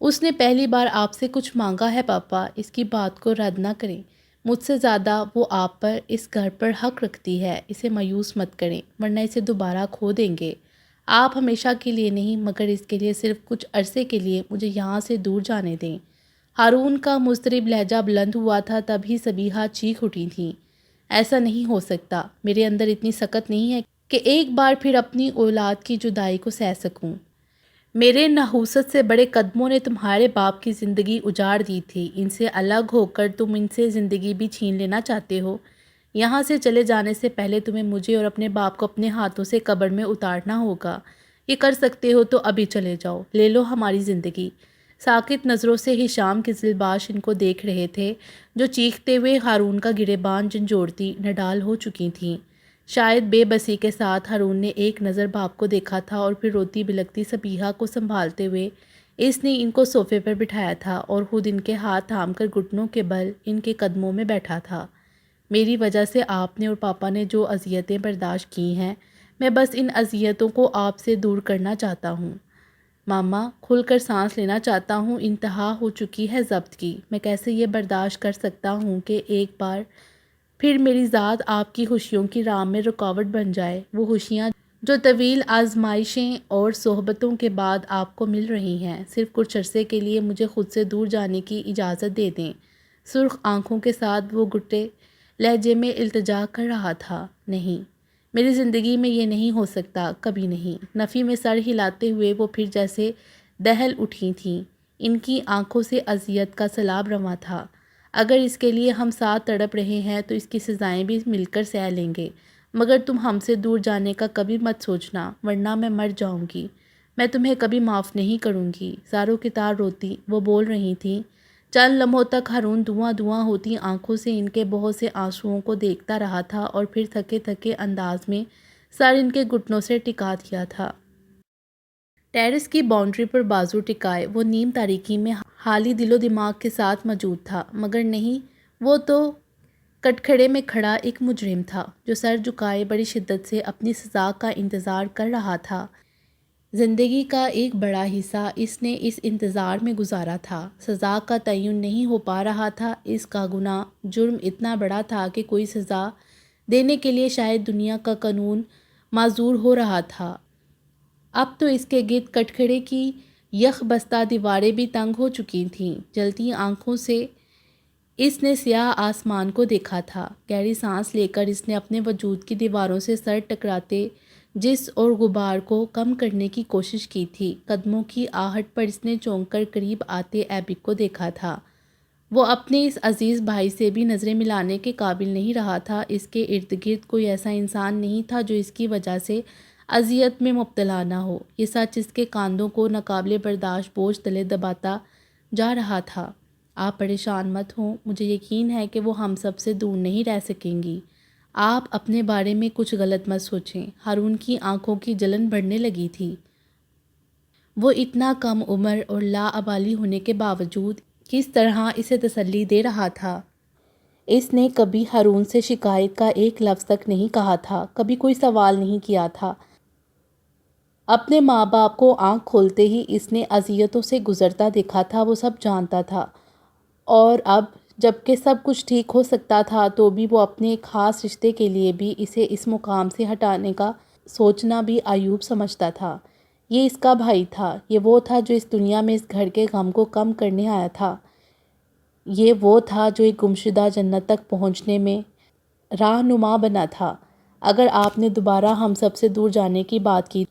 S1: اس نے پہلی بار آپ سے کچھ مانگا ہے پاپا، اس کی بات کو رد نہ کریں، مجھ سے زیادہ وہ آپ پر، اس گھر پر حق رکھتی ہے، اسے مایوس مت کریں ورنہ اسے دوبارہ کھو دیں گے۔ آپ ہمیشہ کے لیے نہیں مگر اس کے لیے صرف کچھ عرصے کے لیے مجھے یہاں سے دور جانے دیں۔ ہارون کا مضطرب لہجہ بلند ہوا تھا، تبھی صبیحہ چیخ اٹھی تھیں، ایسا نہیں ہو سکتا، میرے اندر اتنی سکت نہیں ہے کہ ایک بار پھر اپنی اولاد کی جدائی کو سہ سکوں۔ میرے نحوست سے بڑے قدموں نے تمہارے باپ کی زندگی اجاڑ دی تھی، ان سے الگ ہو کر تم ان سے زندگی بھی چھین لینا چاہتے ہو۔ یہاں سے چلے جانے سے پہلے تمہیں مجھے اور اپنے باپ کو اپنے ہاتھوں سے قبر میں اتارنا ہوگا۔ یہ کر سکتے ہو تو ابھی چلے جاؤ، لے لو ہماری زندگی۔ ساکت نظروں سے ہشام قزلباش ان کو دیکھ رہے تھے، جو چیختے ہوئے ہارون کا گریبان جھنجھوڑتی نڈال ہو چکی تھیں۔ شاید بے بسی کے ساتھ ہارون نے ایک نظر باپ کو دیکھا تھا اور پھر روتی بلکتی صبیحہ کو سنبھالتے ہوئے اس نے ان کو صوفے پر بٹھایا تھا اور خود ان کے ہاتھ تھام کر گھٹنوں کے بل ان کے قدموں میں بیٹھا تھا۔ میری وجہ سے آپ نے اور پاپا نے جو اذیتیں برداشت کی ہیں، میں بس ان اذیتوں کو آپ سے دور کرنا چاہتا ہوں۔ ماما، کھل کر سانس لینا چاہتا ہوں، انتہا ہو چکی ہے ضبط کی۔ میں کیسے یہ برداشت کر سکتا ہوں کہ ایک بار پھر میری ذات آپ کی خوشیوں کی راہ میں رکاوٹ بن جائے، وہ خوشیاں جو طویل آزمائشیں اور صحبتوں کے بعد آپ کو مل رہی ہیں۔ صرف کچھ عرصے کے لیے مجھے خود سے دور جانے کی اجازت دے دیں۔ سرخ آنکھوں کے ساتھ وہ گٹے لہجے میں التجا کر رہا تھا۔ نہیں، میری زندگی میں یہ نہیں ہو سکتا، کبھی نہیں۔ نفی میں سر ہلاتے ہوئے وہ پھر جیسے دہل اٹھی تھیں، ان کی آنکھوں سے اذیت کا سیلاب رواں تھا۔ اگر اس کے لیے ہم ساتھ تڑپ رہے ہیں تو اس کی سزائیں بھی مل کر سہ لیں گے، مگر تم ہم سے دور جانے کا کبھی مت سوچنا، ورنہ میں مر جاؤں گی۔ میں تمہیں کبھی معاف نہیں کروں گی۔ زاروں کی تار روتی وہ بول رہی تھیں۔ چند لمحوں تک ہارون دھواں دھواں ہوتی آنکھوں سے ان کے بہت سے آنسوؤں کو دیکھتا رہا تھا اور پھر تھکے تھکے انداز میں سر ان کے گھٹنوں سے ٹکا دیا تھا۔ ٹیرس کی باؤنڈری پر بازو ٹکائے وہ نیم تاریکی میں حالی دل و دماغ کے ساتھ موجود تھا، مگر نہیں، وہ تو کٹکھڑے میں کھڑا ایک مجرم تھا جو سر جھکائے بڑی شدت سے اپنی سزا کا انتظار کر رہا تھا۔ زندگی کا ایک بڑا حصہ اس نے اس انتظار میں گزارا تھا۔ سزا کا تعین نہیں ہو پا رہا تھا، اس کا گناہ جرم اتنا بڑا تھا کہ کوئی سزا دینے کے لیے شاید دنیا کا قانون معذور ہو رہا تھا۔ اب تو اس کے گرد کٹکھڑے کی یخ بستہ دیواریں بھی تنگ ہو چکی تھیں۔ جلتی آنکھوں سے اس نے سیاہ آسمان کو دیکھا تھا۔ گہری سانس لے کر اس نے اپنے وجود کی دیواروں سے سر ٹکراتے جس اور غبار کو کم کرنے کی کوشش کی تھی۔ قدموں کی آہٹ پر اس نے چونک کر قریب آتے ایبک کو دیکھا تھا۔ وہ اپنے اس عزیز بھائی سے بھی نظریں ملانے کے قابل نہیں رہا تھا۔ اس کے ارد گرد کوئی ایسا انسان نہیں تھا جو اس کی وجہ سے اذیت میں مبتلا نہ ہو۔ یہ سچ اس کے کاندھوں کو ناقابل برداشت بوجھ تلے دباتا جا رہا تھا۔ آپ پریشان مت ہوں، مجھے یقین ہے کہ وہ ہم سب سے دور نہیں رہ سکیں گی۔ آپ اپنے بارے میں کچھ غلط مت سوچیں۔ ہارون کی آنکھوں کی جلن بڑھنے لگی تھی۔ وہ اتنا کم عمر اور لاابالی ہونے کے باوجود کس طرح اسے تسلی دے رہا تھا۔ اس نے کبھی ہارون سے شکایت کا ایک لفظ تک نہیں کہا تھا، کبھی کوئی سوال نہیں کیا تھا۔ اپنے ماں باپ کو آنکھ کھولتے ہی اس نے اذیتوں سے گزرتا دیکھا تھا، وہ سب جانتا تھا، اور اب جب کہ سب کچھ ٹھیک ہو سکتا تھا تو بھی وہ اپنے ایک خاص رشتے کے لیے بھی اسے اس مقام سے ہٹانے کا سوچنا بھی عیوب سمجھتا تھا۔ یہ اس کا بھائی تھا، یہ وہ تھا جو اس دنیا میں اس گھر کے غم کو کم کرنے آیا تھا، یہ وہ تھا جو ایک گمشدہ جنت تک پہنچنے میں راہنما بنا تھا۔ اگر آپ نے دوبارہ ہم سب سے دور جانے کی بات کی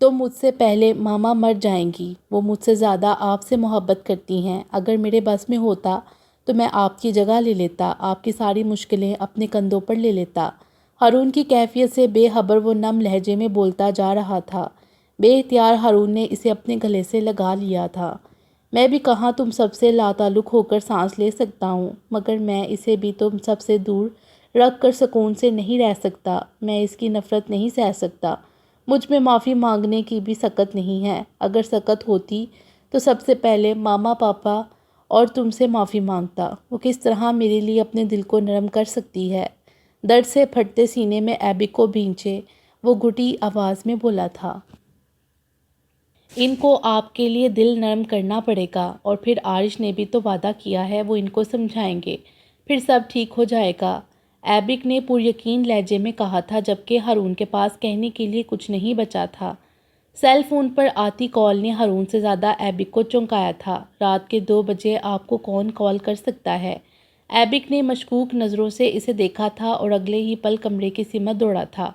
S1: تو مجھ سے پہلے ماما مر جائیں گی۔ وہ مجھ سے زیادہ آپ سے محبت کرتی ہیں۔ اگر میرے بس میں ہوتا تو میں آپ کی جگہ لے لیتا، آپ کی ساری مشکلیں اپنے کندھوں پر لے لیتا۔ ہارون کی کیفیت سے بے خبر وہ نم لہجے میں بولتا جا رہا تھا۔ بے اختیار ہارون نے اسے اپنے گلے سے لگا لیا تھا۔ میں بھی کہاں تم سب سے لاتعلق ہو کر سانس لے سکتا ہوں، مگر میں اسے بھی تم سب سے دور رکھ کر سکون سے نہیں رہ سکتا۔ میں اس کی نفرت نہیں سہ سکتا۔ مجھ میں معافی مانگنے کی بھی سکت نہیں ہے۔ اگر سکت ہوتی تو سب سے پہلے ماما پاپا اور تم سے معافی مانگتا۔ وہ کس طرح میرے لیے اپنے دل کو نرم کر سکتی ہے؟ درد سے پھٹتے سینے میں ایبک کو بھینچے وہ گھٹی آواز میں بولا تھا۔ ان کو آپ کے لیے دل نرم کرنا پڑے گا، اور پھر عارش نے بھی تو وعدہ کیا ہے وہ ان کو سمجھائیں گے، پھر سب ٹھیک ہو جائے گا، ایبک نے پر یقین لہجے میں کہا تھا، جبکہ ہارون کے پاس کہنے کے لیے کچھ نہیں بچا تھا۔ سیل فون پر آتی کال نے ہارون سے زیادہ ایبک کو چونکایا تھا۔ رات کے 2 بجے آپ کو کون کال کر سکتا ہے؟ ایبک نے مشکوک نظروں سے اسے دیکھا تھا اور اگلے ہی پل کمرے کی سمت دوڑا تھا۔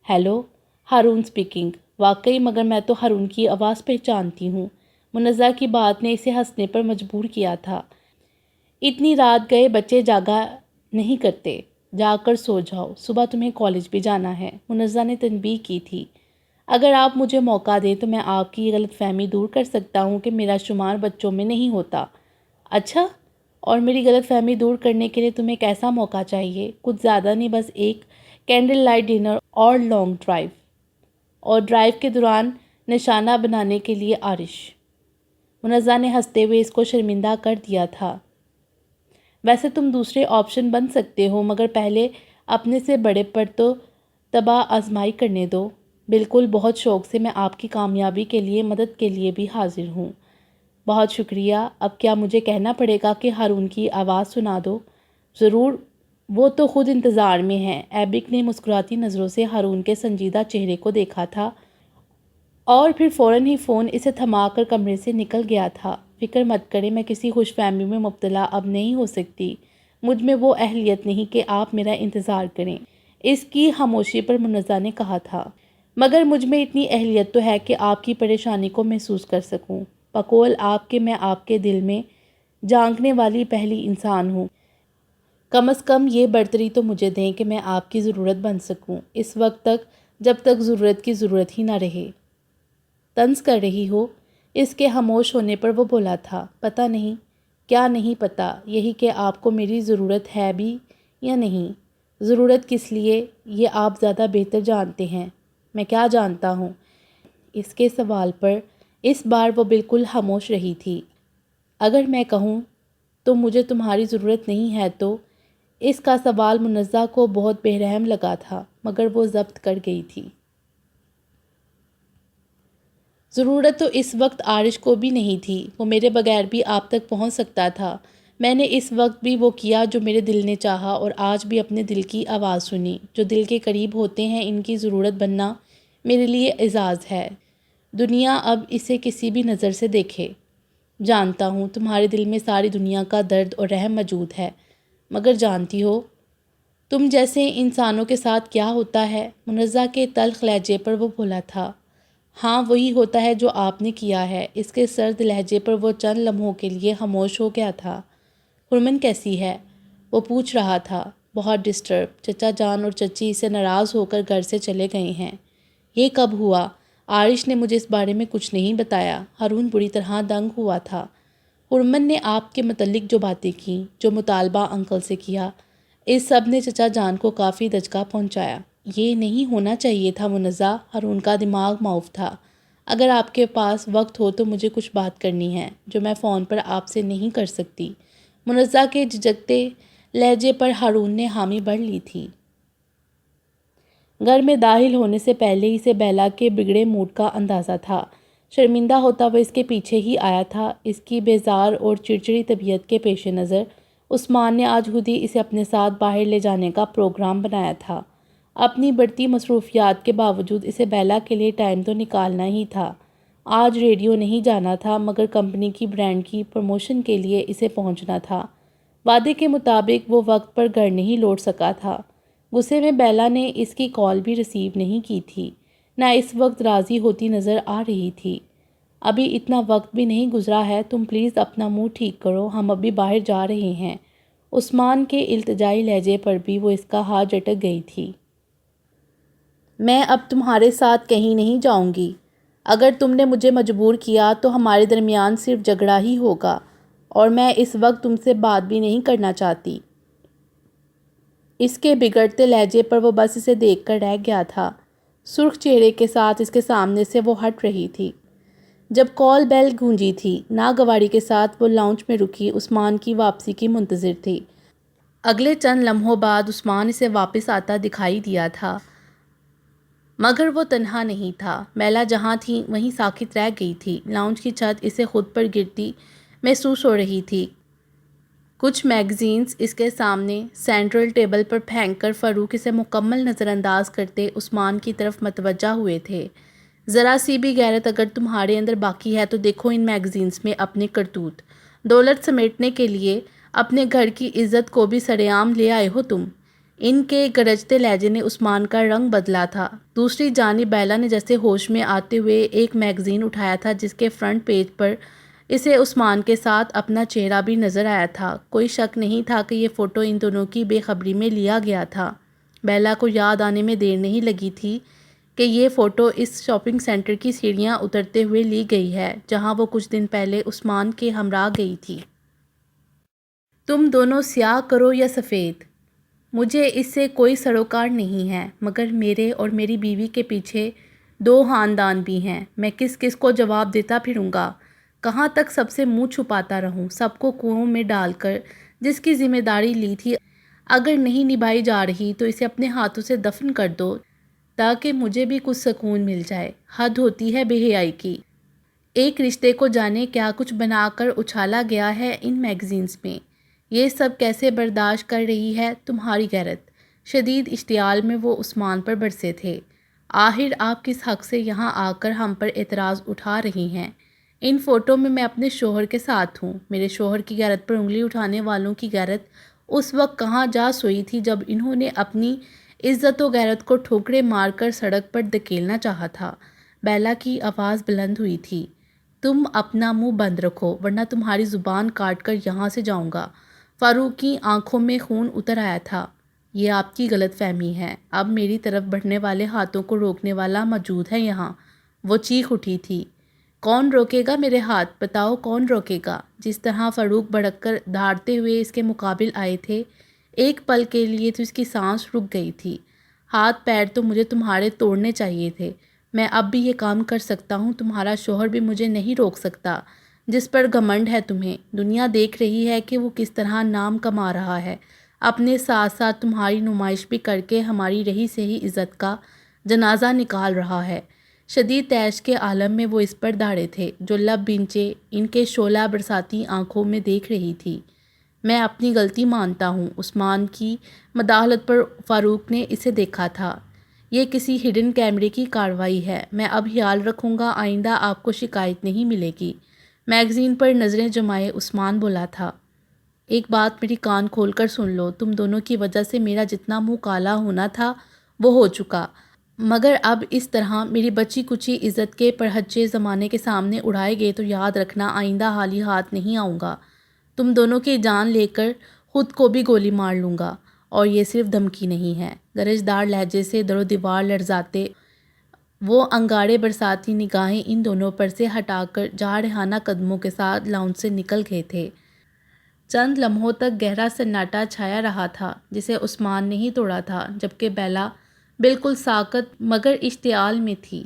S1: Hello, Haroon speaking. واقعی، مگر میں تو ہارون کی آواز پہچانتی ہوں۔ منزہ کی بات نے اسے ہنسنے پر مجبور کیا تھا۔ اتنی رات گئے بچے جاگا نہیں کرتے، جا کر سو جاؤ، صبح تمہیں کالج بھی جانا ہے، منزہ نے تنبیہ کی تھی۔ اگر آپ مجھے موقع دیں تو میں آپ کی یہ غلط فہمی دور کر سکتا ہوں کہ میرا شمار بچوں میں نہیں ہوتا۔ اچھا، اور میری غلط فہمی دور کرنے کے لیے تمہیں کیسا موقع چاہیے؟ کچھ زیادہ نہیں، بس ایک کینڈل لائٹ ڈنر اور لانگ ڈرائیو، اور ڈرائیو کے دوران نشانہ بنانے کے لیے عارش۔ منزہ نے ہنستے ہوئے اس کو شرمندہ کر دیا تھا۔ ویسے تم دوسرے آپشن بن سکتے ہو، مگر پہلے اپنے سے بڑے پر تو تباہ آزمائی کرنے دو۔ بالکل، بہت شوق سے، میں آپ کی کامیابی کے لیے مدد کے لیے بھی حاضر ہوں۔ بہت شکریہ۔ اب کیا مجھے کہنا پڑے گا کہ ہارون کی آواز سنا دو؟ ضرور، وہ تو خود انتظار میں ہیں۔ ایبک نے مسکراتی نظروں سے ہارون کے سنجیدہ چہرے کو دیکھا تھا اور پھر فوراً ہی فون اسے تھما کر کمرے سے نکل گیا تھا۔ فکر مت کریں، میں کسی خوش فہمی میں مبتلا اب نہیں ہو سکتی۔ مجھ میں وہ اہلیت نہیں کہ آپ میرا انتظار کریں۔ اس کی خاموشی پر منزہ نے کہا تھا، مگر مجھ میں اتنی اہلیت تو ہے کہ آپ کی پریشانی کو محسوس کر سکوں۔ بقول آپ کہ میں آپ کے دل میں جھانکنے والی پہلی انسان ہوں۔ کم از کم یہ برتری تو مجھے دیں کہ میں آپ کی ضرورت بن سکوں، اس وقت تک جب تک ضرورت کی ضرورت ہی نہ رہے۔ طنز کر رہی ہو؟ اس کے خاموش ہونے پر وہ بولا تھا، پتہ نہیں، کیا نہیں پتہ، یہی کہ آپ کو میری ضرورت ہے بھی یا نہیں۔ ضرورت کس لیے، یہ آپ زیادہ بہتر جانتے ہیں۔ میں کیا جانتا ہوں؟ اس کے سوال پر اس بار وہ بالکل خاموش رہی تھی۔ اگر میں کہوں تو مجھے تمہاری ضرورت نہیں ہے تو؟ اس کا سوال منزہ کو بہت بے رحم لگا تھا، مگر وہ ضبط کر گئی تھی۔ ضرورت تو اس وقت عارش کو بھی نہیں تھی، وہ میرے بغیر بھی آپ تک پہنچ سکتا تھا۔ میں نے اس وقت بھی وہ کیا جو میرے دل نے چاہا، اور آج بھی اپنے دل کی آواز سنی۔ جو دل کے قریب ہوتے ہیں ان کی ضرورت بننا میرے لیے اعزاز ہے۔ دنیا اب اسے کسی بھی نظر سے دیکھے۔ جانتا ہوں تمہارے دل میں ساری دنیا کا درد اور رحم موجود ہے، مگر جانتی ہو تم جیسے انسانوں کے ساتھ کیا ہوتا ہے؟ منزہ کے تلخ لہجے پر وہ بولا تھا۔ ہاں وہی ہوتا ہے جو آپ نے کیا ہے۔ اس کے سرد لہجے پر وہ چند لمحوں کے لیے خاموش ہو گیا تھا۔ ہرمن کیسی ہے؟ وہ پوچھ رہا تھا۔ بہت ڈسٹرب، چچا جان اور چچی اسے ناراض ہو کر گھر سے چلے گئے ہیں۔ یہ کب ہوا؟ عارش نے مجھے اس بارے میں کچھ نہیں بتایا۔ ہارون بری طرح دنگ ہوا تھا۔ ہرمن نے آپ کے متعلق جو باتیں کیں، جو مطالبہ انکل سے کیا، اس سب نے چچا جان کو کافی دھچکا پہنچایا۔ یہ نہیں ہونا چاہیے تھا منزہ، ہارون کا دماغ معاف تھا۔ اگر آپ کے پاس وقت ہو تو مجھے کچھ بات کرنی ہے جو میں فون پر آپ سے نہیں کر سکتی۔ منزہ کے جھجکتے لہجے پر ہارون نے حامی بھر لی تھی۔ گھر میں داخل ہونے سے پہلے ہی سے بیلا کے بگڑے موڈ کا اندازہ تھا۔ شرمندہ ہوتا وہ اس کے پیچھے ہی آیا تھا۔ اس کی بیزار اور چڑچڑی طبیعت کے پیش نظر عثمان نے آج خود ہی اسے اپنے ساتھ باہر لے جانے کا پروگرام بنایا تھا۔ اپنی بڑھتی مصروفیات کے باوجود اسے بیلا کے لیے ٹائم تو نکالنا ہی تھا۔ آج ریڈیو نہیں جانا تھا، مگر کمپنی کی برانڈ کی پروموشن کے لیے اسے پہنچنا تھا۔ وعدے کے مطابق وہ وقت پر گھر نہیں لوٹ سکا تھا۔ غصے میں بیلا نے اس کی کال بھی ریسیو نہیں کی تھی، نہ اس وقت راضی ہوتی نظر آ رہی تھی۔ ابھی اتنا وقت بھی نہیں گزرا ہے، تم پلیز اپنا منہ ٹھیک کرو، ہم ابھی باہر جا رہے ہیں۔ عثمان کے التجائی لہجے پر بھی وہ اس کا ہاتھ جھٹک گئی تھی۔ میں اب تمہارے ساتھ کہیں نہیں جاؤں گی۔ اگر تم نے مجھے مجبور کیا تو ہمارے درمیان صرف جھگڑا ہی ہوگا، اور میں اس وقت تم سے بات بھی نہیں کرنا چاہتی۔ اس کے بگڑتے لہجے پر وہ بس اسے دیکھ کر رہ گیا تھا۔ سرخ چہرے کے ساتھ اس کے سامنے سے وہ ہٹ رہی تھی۔ جب کال بیل گونجی تھی، ناگواری کے ساتھ وہ لاؤنج میں رکی عثمان کی واپسی کی منتظر تھی۔ اگلے چند لمحوں بعد عثمان اسے واپس آتا دکھائی دیا تھا، مگر وہ تنہا نہیں تھا۔ بیلا جہاں تھی وہیں ساکت رہ گئی تھی۔ لاؤنج کی چھت اسے خود پر گرتی محسوس ہو رہی تھی۔ کچھ میگزینز اس کے سامنے سینٹرل ٹیبل پر پھینک کر فاروق اسے مکمل نظر انداز کرتے عثمان کی طرف متوجہ ہوئے تھے۔ ذرا سی بھی غیرت اگر تمہارے اندر باقی ہے تو دیکھو ان میگزینز میں اپنے کرتوت۔ دولت سمیٹنے کے لیے اپنے گھر کی عزت کو بھی سرعام لے آئے ہو تم۔ ان کے گرجتے لہجے نے عثمان کا رنگ بدلا تھا۔ دوسری جانب بیلا نے جیسے ہوش میں آتے ہوئے ایک میگزین اٹھایا تھا جس کے فرنٹ پیج پر اسے عثمان کے ساتھ اپنا چہرہ بھی نظر آیا تھا۔ کوئی شک نہیں تھا کہ یہ فوٹو ان دونوں کی بے خبری میں لیا گیا تھا۔ بیلا کو یاد آنے میں دیر نہیں لگی تھی کہ یہ فوٹو اس شاپنگ سینٹر کی سیڑھیاں اترتے ہوئے لی گئی ہے جہاں وہ کچھ دن پہلے عثمان کے ہمراہ گئی تھی۔ تم دونوں سیاہ کرو یا سفید، مجھے اس سے کوئی سروکار نہیں ہے، مگر میرے اور میری بیوی کے پیچھے دو خاندان بھی ہیں۔ میں کس کس کو جواب دیتا پھروں گا؟ کہاں تک سب سے منہ چھپاتا رہوں؟ سب کو کنویں میں ڈال کر جس کی ذمہ داری لی تھی اگر نہیں نبھائی جا رہی تو اسے اپنے ہاتھوں سے دفن کر دو تاکہ مجھے بھی کچھ سکون مل جائے۔ حد ہوتی ہے بے حیائی کی۔ ایک رشتے کو جانے کیا کچھ بنا کر اچھالا گیا ہے ان میگزینز میں۔ یہ سب کیسے برداشت کر رہی ہے تمہاری غیرت؟ شدید اشتعال میں وہ عثمان پر برسے تھے۔ آخر آپ کس حق سے یہاں آ کر ہم پر اعتراض اٹھا رہی ہیں؟ ان فوٹو میں اپنے شوہر کے ساتھ ہوں۔ میرے شوہر کی غیرت پر انگلی اٹھانے والوں کی غیرت اس وقت کہاں جا سوئی تھی جب انہوں نے اپنی عزت و غیرت کو ٹھوکریں مار کر سڑک پر دھکیلنا چاہا تھا۔ بیلا کی آواز بلند ہوئی تھی۔ تم اپنا منہ بند رکھو ورنہ تمہاری زبان کاٹ کر یہاں سے جاؤں گا۔ فاروق کی آنکھوں میں خون اتر آیا تھا۔ یہ آپ کی غلط فہمی ہے، اب میری طرف بڑھنے والے ہاتھوں کو روکنے والا موجود ہے یہاں۔ وہ چیخ اٹھی تھی۔ کون روکے گا میرے ہاتھ؟ بتاؤ کون روکے گا؟ جس طرح فاروق بھڑک کر دھاڑتے ہوئے اس کے مقابل آئے تھے، ایک پل کے لیے تو اس کی سانس رک گئی تھی۔ ہاتھ پیر تو مجھے تمہارے توڑنے چاہیے تھے، میں اب بھی یہ کام کر سکتا ہوں، تمہارا شوہر بھی مجھے نہیں روک سکتا۔ جس پر گھمنڈ ہے تمہیں، دنیا دیکھ رہی ہے کہ وہ کس طرح نام کما رہا ہے، اپنے ساتھ ساتھ تمہاری نمائش بھی کر کے ہماری رہی سہی عزت کا جنازہ نکال رہا ہے۔ شدید تیش کے عالم میں وہ اس پر داڑے تھے، جو لب بینچے ان کے شعلہ برساتی آنکھوں میں دیکھ رہی تھی۔ میں اپنی غلطی مانتا ہوں۔ عثمان کی مداخلت پر فاروق نے اسے دیکھا تھا۔ یہ کسی ہڈن کیمرے کی کارروائی ہے، میں اب خیال رکھوں گا، آئندہ آپ کو شکایت نہیں ملے گی۔ میگزین پر نظریں جمائے عثمان بولا تھا، ایک بات میری کان کھول کر سن لو، تم دونوں کی وجہ سے میرا جتنا منہ کالا ہونا تھا وہ ہو چکا، مگر اب اس طرح میری بچی کچی عزت کے پرہچے زمانے کے سامنے اڑائے گئے تو یاد رکھنا آئندہ حالی ہاتھ نہیں آؤں گا، تم دونوں کی جان لے کر خود کو بھی گولی مار لوں گا۔ اور یہ صرف دھمکی نہیں ہے۔ گرجدار لہجے سے در و دیوار لرزاتے وہ انگارے برساتی نگاہیں ان دونوں پر سے ہٹا کر جارحانہ قدموں کے ساتھ لاؤنج سے نکل گئے تھے۔ چند لمحوں تک گہرا سناٹا چھایا رہا تھا، جسے عثمان نے ہی توڑا تھا، جبکہ بیلا بالکل ساکت مگر اشتعال میں تھی۔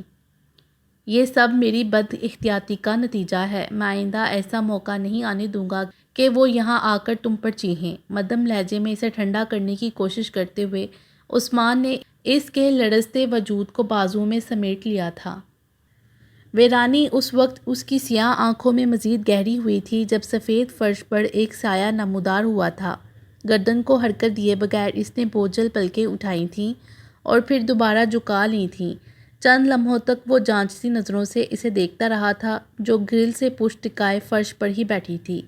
S1: یہ سب میری بد احتیاطی کا نتیجہ ہے، میں آئندہ ایسا موقع نہیں آنے دوں گا کہ وہ یہاں آ کر تم پر چیخیں۔ مدھم لہجے میں اسے ٹھنڈا کرنے کی کوشش کرتے ہوئے عثمان نے اس کے لرزتے وجود کو بازوؤں میں سمیٹ لیا تھا۔ ویرانی اس وقت اس کی سیاہ آنکھوں میں مزید گہری ہوئی تھی جب سفید فرش پر ایک سایہ نمودار ہوا تھا۔ گردن کو حرکت دیے بغیر اس نے بوجھل پلکیں اٹھائی تھیں اور پھر دوبارہ جھکا لی تھیں۔ چند لمحوں تک وہ جانچتی نظروں سے اسے دیکھتا رہا تھا، جو گرل سے پشت ٹکائے فرش پر ہی بیٹھی تھی۔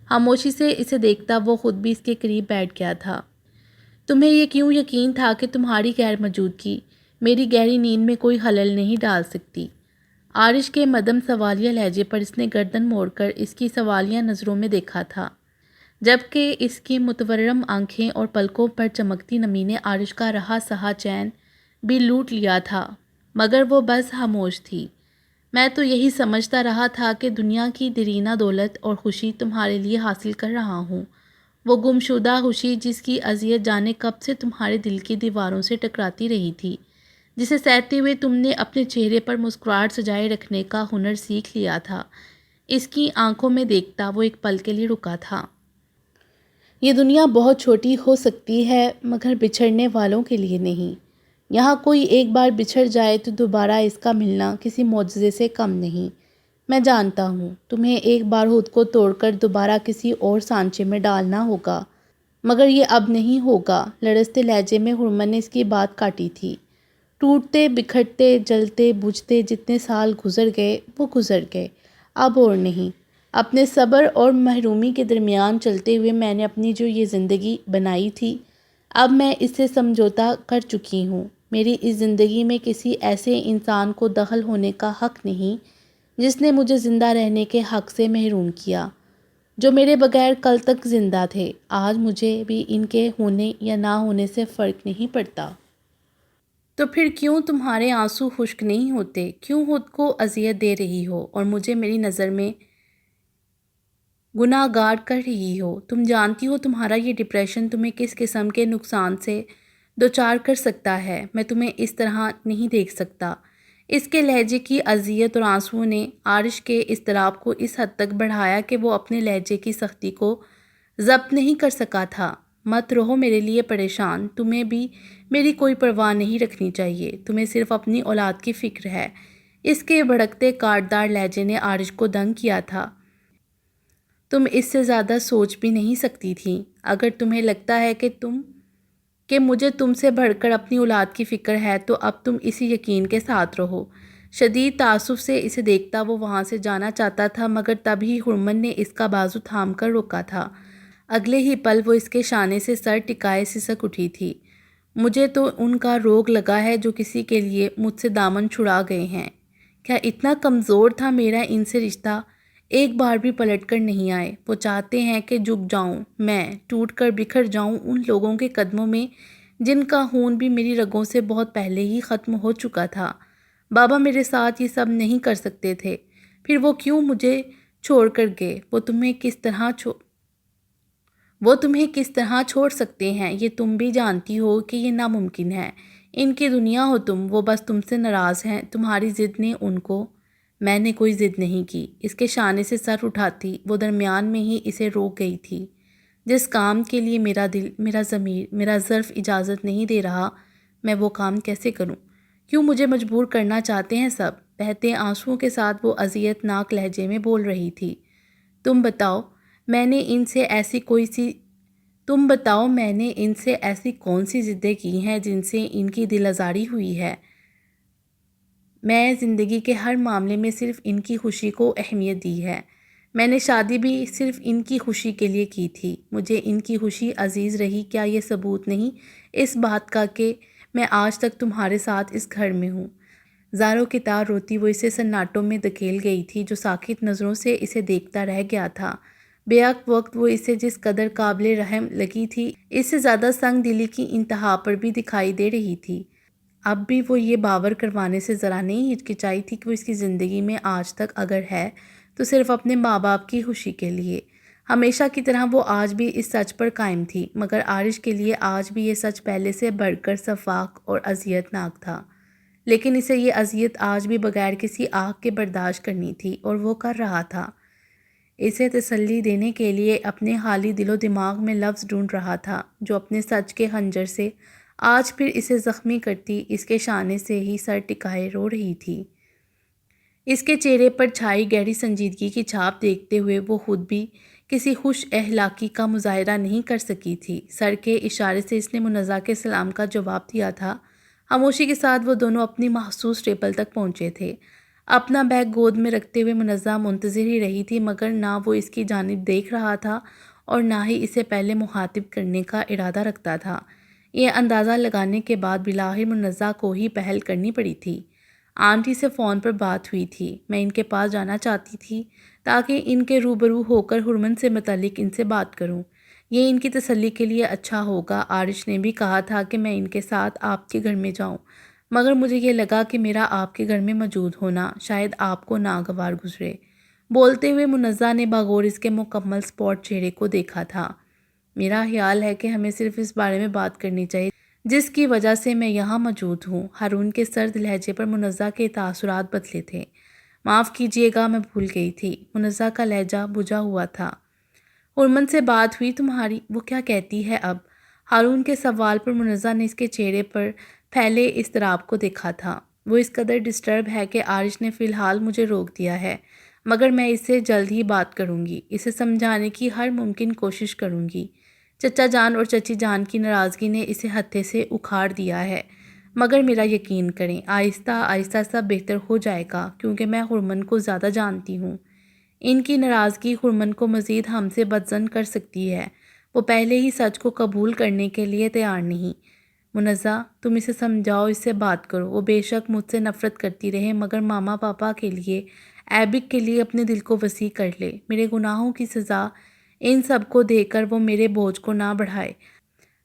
S1: خاموشی سے اسے دیکھتا وہ خود بھی اس کے قریب بیٹھ گیا تھا۔ تمہیں یہ کیوں یقین تھا کہ تمہاری غیر موجودگی میری گہری نیند میں کوئی خلل نہیں ڈال سکتی؟ عارش کے مدھم سوالیہ لہجے پر اس نے گردن موڑ کر اس کی سوالیہ نظروں میں دیکھا تھا، جبکہ اس کی متورم آنکھیں اور پلکوں پر چمکتی نمی نے عارش کا رہا سہا چین بھی لوٹ لیا تھا، مگر وہ بس خاموش تھی۔ میں تو یہی سمجھتا رہا تھا کہ دنیا کی دیرینہ دولت اور خوشی تمہارے لیے حاصل کر رہا ہوں، وہ گمشدہ خوشی جس کی اذیت جانے کب سے تمہارے دل کی دیواروں سے ٹکراتی رہی تھی، جسے سہتے ہوئے تم نے اپنے چہرے پر مسکراہٹ سجائے رکھنے کا ہنر سیکھ لیا تھا۔ اس کی آنکھوں میں دیکھتا وہ ایک پل کے لیے رکا تھا۔ یہ دنیا بہت چھوٹی ہو سکتی ہے مگر بچھڑنے والوں کے لیے نہیں۔ یہاں کوئی ایک بار بچھڑ جائے تو دوبارہ اس کا ملنا کسی معجزے سے کم نہیں۔ میں جانتا ہوں تمہیں ایک بار خود کو توڑ کر دوبارہ کسی اور سانچے میں ڈالنا ہوگا، مگر یہ اب نہیں ہوگا۔ لرزتے لہجے میں حرمن نے اس کی بات کاٹی تھی۔ ٹوٹتے بکھرتے جلتے بجھتے جتنے سال گزر گئے وہ گزر گئے، اب اور نہیں۔ اپنے صبر اور محرومی کے درمیان چلتے ہوئے میں نے اپنی جو یہ زندگی بنائی تھی، اب میں اس سے سمجھوتا کر چکی ہوں۔ میری اس زندگی میں کسی ایسے انسان کو دخل ہونے کا حق نہیں جس نے مجھے زندہ رہنے کے حق سے محروم کیا، جو میرے بغیر کل تک زندہ تھے۔ آج مجھے بھی ان کے ہونے یا نہ ہونے سے فرق نہیں پڑتا۔ تو پھر کیوں تمہارے آنسو خشک نہیں ہوتے؟ کیوں خود کو اذیت دے رہی ہو اور مجھے میری نظر میں گناہ گار کر رہی ہو؟ تم جانتی ہو تمہارا یہ ڈپریشن تمہیں کس قسم کے نقصان سے دوچار کر سکتا ہے۔ میں تمہیں اس طرح نہیں دیکھ سکتا۔ اس کے لہجے کی اذیت اور آنسوؤں نے عارش کے اضطراب کو اس حد تک بڑھایا کہ وہ اپنے لہجے کی سختی کو ضبط نہیں کر سکا تھا۔ مت رہو میرے لیے پریشان، تمہیں بھی میری کوئی پرواہ نہیں رکھنی چاہیے، تمہیں صرف اپنی اولاد کی فکر ہے۔ اس کے بھڑکتے کاٹدار لہجے نے عارش کو دنگ کیا تھا۔ تم اس سے زیادہ سوچ بھی نہیں سکتی تھی۔ اگر تمہیں لگتا ہے کہ مجھے تم سے بڑھ کر اپنی اولاد کی فکر ہے تو اب تم اسی یقین کے ساتھ رہو۔ شدید تعصب سے اسے دیکھتا وہ وہاں سے جانا چاہتا تھا، مگر تبھی حرمن نے اس کا بازو تھام کر روکا تھا۔ اگلے ہی پل وہ اس کے شانے سے سر ٹکائے سسک اٹھی تھی۔ مجھے تو ان کا روگ لگا ہے جو کسی کے لیے مجھ سے دامن چھڑا گئے ہیں۔ کیا اتنا کمزور تھا میرا ان سے رشتہ؟ ایک بار بھی پلٹ کر نہیں آئے۔ وہ چاہتے ہیں کہ جھک جاؤں میں، ٹوٹ کر بکھر جاؤں ان لوگوں کے قدموں میں جن کا خون بھی میری رگوں سے بہت پہلے ہی ختم ہو چکا تھا۔ بابا میرے ساتھ یہ سب نہیں کر سکتے تھے، پھر وہ کیوں مجھے چھوڑ کر گئے؟ وہ تمہیں کس طرح چھوڑ سکتے ہیں؟ یہ تم بھی جانتی ہو کہ یہ ناممکن ہے۔ ان کی دنیا ہو تم، وہ بس تم سے ناراض ہیں، تمہاری ضد نے ان کو۔ میں نے کوئی ضد نہیں کی۔ اس کے شانے سے سر اٹھاتی وہ درمیان میں ہی اسے روک گئی تھی۔ جس کام کے لیے میرا دل، میرا ضمیر، میرا ظرف اجازت نہیں دے رہا، میں وہ کام کیسے کروں؟ کیوں مجھے مجبور کرنا چاہتے ہیں سب؟ بہتے آنسوؤں کے ساتھ وہ اذیت ناک لہجے میں بول رہی تھی۔ تم بتاؤ میں نے ان سے ایسی کون سی ضدیں کی ہیں جن سے ان کی دل آزاری ہوئی ہے؟ میں زندگی کے ہر معاملے میں صرف ان کی خوشی کو اہمیت دی ہے۔ میں نے شادی بھی صرف ان کی خوشی کے لیے کی تھی۔ مجھے ان کی خوشی عزیز رہی، کیا یہ ثبوت نہیں اس بات کا کہ میں آج تک تمہارے ساتھ اس گھر میں ہوں؟ زاروں کی طرح روتی وہ اسے سناٹوں میں دھکیل گئی تھی، جو ساکت نظروں سے اسے دیکھتا رہ گیا تھا۔ بیک وقت وہ اسے جس قدر قابل رحم لگی تھی، اس سے زیادہ سنگ دلی کی انتہا پر بھی دکھائی دے رہی تھی۔ اب بھی وہ یہ باور کروانے سے ذرا نہیں ہچکچائی تھی کہ وہ اس کی زندگی میں آج تک اگر ہے تو صرف اپنے ماں باپ کی خوشی کے لیے۔ ہمیشہ کی طرح وہ آج بھی اس سچ پر قائم تھی، مگر عارش کے لیے آج بھی یہ سچ پہلے سے بڑھ کر سفاک اور اذیت ناک تھا۔ لیکن اسے یہ اذیت آج بھی بغیر کسی آگ کے برداشت کرنی تھی، اور وہ کر رہا تھا۔ اسے تسلی دینے کے لیے اپنے خالی دل و دماغ میں لفظ ڈھونڈ رہا تھا جو اپنے سچ کے خنجر سے آج پھر اسے زخمی کرتی اس کے شانے سے ہی سر ٹکائے رو رہی تھی۔ اس کے چہرے پر چھائی گہری سنجیدگی کی چھاپ دیکھتے ہوئے وہ خود بھی کسی خوش اخلاقی کا مظاہرہ نہیں کر سکی تھی۔ سر کے اشارے سے اس نے منزہ کے سلام کا جواب دیا تھا۔ خاموشی کے ساتھ وہ دونوں اپنی مخصوص ٹیبل تک پہنچے تھے۔ اپنا بیگ گود میں رکھتے ہوئے منزہ منتظر ہی رہی تھی، مگر نہ وہ اس کی جانب دیکھ رہا تھا اور نہ ہی اسے پہلے مخاطب کرنے کا ارادہ رکھتا تھا۔ یہ اندازہ لگانے کے بعد بالآخر منزہ کو ہی پہل کرنی پڑی تھی۔ آنٹی سے فون پر بات ہوئی تھی۔ میں ان کے پاس جانا چاہتی تھی تاکہ ان کے روبرو ہو کر ہرمن سے متعلق ان سے بات کروں۔ یہ ان کی تسلی کے لیے اچھا ہوگا۔ عارش نے بھی کہا تھا کہ میں ان کے ساتھ آپ کے گھر میں جاؤں، مگر مجھے یہ لگا کہ میرا آپ کے گھر میں موجود ہونا شاید آپ کو ناگوار گزرے۔ بولتے ہوئے منزہ نے بغور اس کے مکمل سپورٹ چہرے کو دیکھا تھا۔ میرا خیال ہے کہ ہمیں صرف اس بارے میں بات کرنی چاہیے جس کی وجہ سے میں یہاں موجود ہوں۔ ہارون کے سرد لہجے پر منزہ کے تاثرات بدلے تھے۔ معاف کیجیے گا، میں بھول گئی تھی۔ منزہ کا لہجہ بجھا ہوا تھا۔ ہرمن سے بات ہوئی تمہاری؟ وہ کیا کہتی ہے اب؟ ہارون کے سوال پر منزہ نے اس کے چہرے پر پھیلے اضطراب کو دیکھا تھا۔ وہ اس قدر ڈسٹرب ہے کہ عارش نے فی الحال مجھے روک دیا ہے، مگر میں اس سے جلد ہی بات کروں گی، اسے سمجھانے کی ہر ممکن کوشش کروں گی۔ چچا جان اور چچی جان کی ناراضگی نے اسے ہتھے سے اکھاڑ دیا ہے، مگر میرا یقین کریں، آہستہ آہستہ سب بہتر ہو جائے گا، کیونکہ میں ہرمن کو زیادہ جانتی ہوں۔ ان کی ناراضگی ہرمن کو مزید ہم سے بدظن کر سکتی ہے۔ وہ پہلے ہی سچ کو قبول کرنے کے لیے تیار نہیں۔ منزہ، تم اسے سمجھاؤ، اس سے بات کرو۔ وہ بے شک مجھ سے نفرت کرتی رہے، مگر ماما پاپا کے لیے، ایبک کے لیے اپنے دل کو وسیع کر لے۔ میرے گناہوں کی سزا ان سب کو دے کر وہ میرے بوجھ کو نہ بڑھائے۔